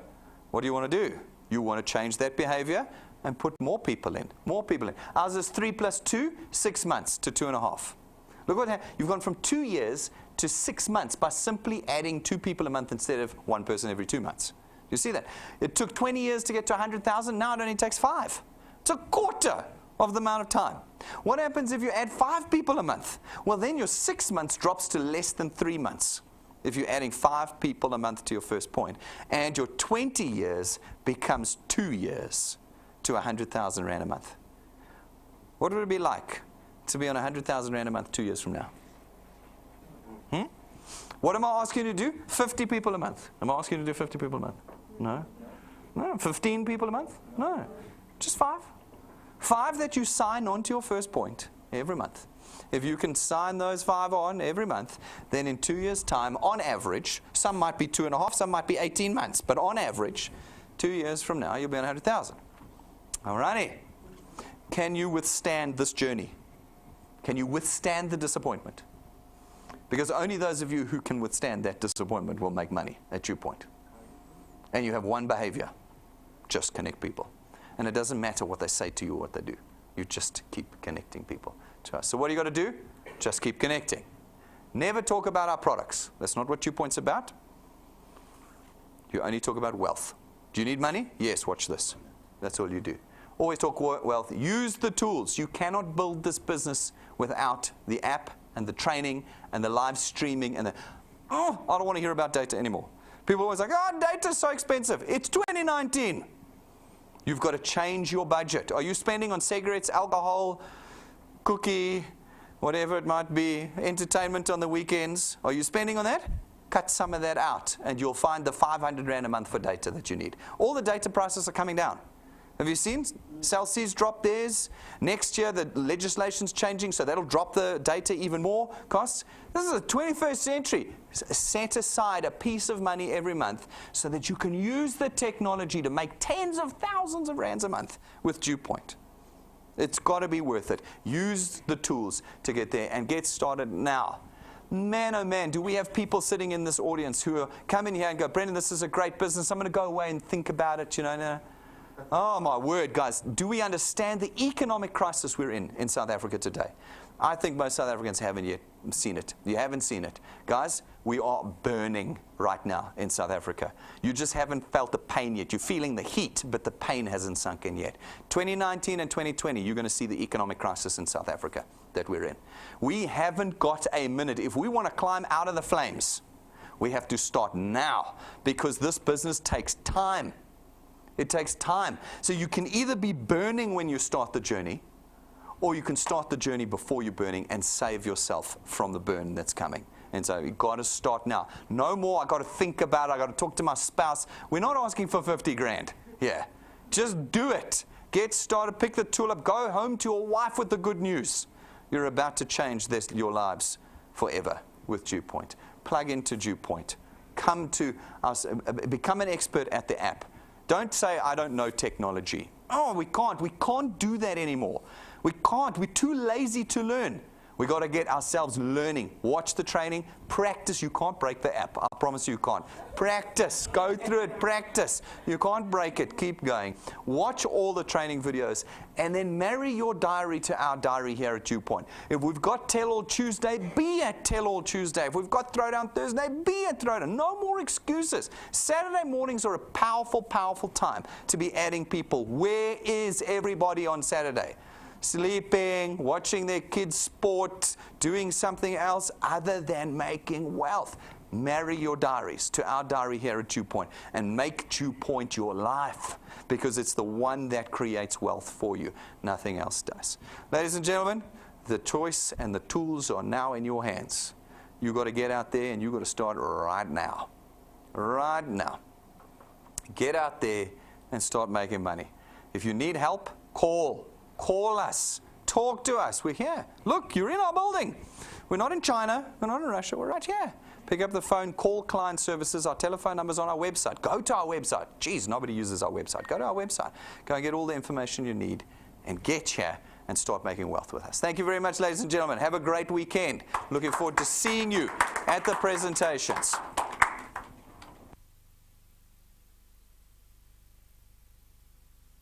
what do you want to do? You want to change that behavior and put more people in. More people in. Ours is 3 plus 2, 6 months to 2.5. Look what happened. You've gone from 2 years to 6 months by simply adding 2 people a month instead of 1 person every 2 months. You see that? It took 20 years to get to 100,000. Now it only takes 5. It's a quarter of the amount of time. What happens if you add 5 people a month? Well, then your 6 months drops to less than 3 months. If you're adding 5 people a month to your first point, and your 20 years becomes 2 years to 100,000 Rand a month. What would it be like to be on 100,000 Rand a month 2 years from now? What am I asking you to do? 50 people a month. Am I asking you to do 50 people a month? No. No. 15 people a month? No. Just 5. 5 that you sign on to your first point every month. If you can sign those 5 on every month, then in 2 years' time, on average, some might be 2.5, some might be 18 months, but on average, 2 years from now, you'll be on 100,000. All righty. Can you withstand this journey? Can you withstand the disappointment? Because only those of you who can withstand that disappointment will make money at DuePoint. And you have one behavior. Just connect people. And it doesn't matter what they say to you or what they do. You just keep connecting people to us. So what do you got to do? Just keep connecting. Never talk about our products. That's not what DuePoint's about. You only talk about wealth. Do you need money? Yes, watch this. That's all you do. Always talk wealth. Use the tools. You cannot build this business without the app and the training and the live streaming and I don't want to hear about data anymore. People always like, data's so expensive. It's 2019. You've got to change your budget. Are you spending on cigarettes, alcohol, cookie, whatever it might be, entertainment on the weekends? Are you spending on that? Cut some of that out, and you'll find the 500 Rand a month for data that you need. All the data prices are coming down. Have you seen? Celsius dropped theirs. Next year, the legislation's changing, so that'll drop the data even more costs. This is the 21st century. Set aside a piece of money every month so that you can use the technology to make tens of thousands of rands a month with DuePoint. It's got to be worth it. Use the tools to get there and get started now. Man, oh man, do we have people sitting in this audience who come in here and go, Brendan, this is a great business. I'm going to go away and think about it, No. Oh my word, guys, do we understand the economic crisis we're in South Africa today? I think most South Africans haven't yet seen it. You haven't seen it. Guys, we are burning right now in South Africa. You just haven't felt the pain yet. You're feeling the heat, but the pain hasn't sunk in yet. 2019 and 2020, you're going to see the economic crisis in South Africa that we're in. We haven't got a minute. If we want to climb out of the flames, we have to start now, because this business takes time. It takes time. So you can either be burning when you start the journey, or you can start the journey before you're burning and save yourself from the burn that's coming. And so you've got to start now. No more, I've got to think about it, I've got to talk to my spouse. We're not asking for 50 grand. Yeah. Just do it. Get started. Pick the tool up. Go home to your wife with the good news. You're about to change your lives forever with DuePoint. Plug into DuePoint. Come to us. Become an expert at the app. Don't say, I don't know technology. Oh, we can't. We can't do that anymore. We can't. We're too lazy to learn. We've got to get ourselves learning. Watch the training. Practice. You can't break the app. I promise you can't. Practice. Go through it. Practice. You can't break it. Keep going. Watch all the training videos. And then marry your diary to our diary here at DuePoint. If we've got Tell All Tuesday, be at Tell All Tuesday. If we've got Throwdown Thursday, be at Throwdown. No more excuses. Saturday mornings are a powerful, powerful time to be adding people. Where is everybody on Saturday? Sleeping, watching their kids' sport, doing something else other than making wealth. Marry your diaries to our diary here at DuePoint and make DuePoint your life, because it's the one that creates wealth for you. Nothing else does. Ladies and gentlemen, the choice and the tools are now in your hands. You've got to get out there and you've got to start right now. Right now. Get out there and start making money. If you need help, call. Call us. Talk to us. We're here. Look, you're in our building. We're not in China. We're not in Russia. We're right here. Pick up the phone. Call client services. Our telephone number's on our website. Go to our website. Geez, nobody uses our website. Go to our website. Go and get all the information you need and get here and start making wealth with us. Thank you very much, ladies and gentlemen. Have a great weekend. Looking forward to seeing you at the presentations.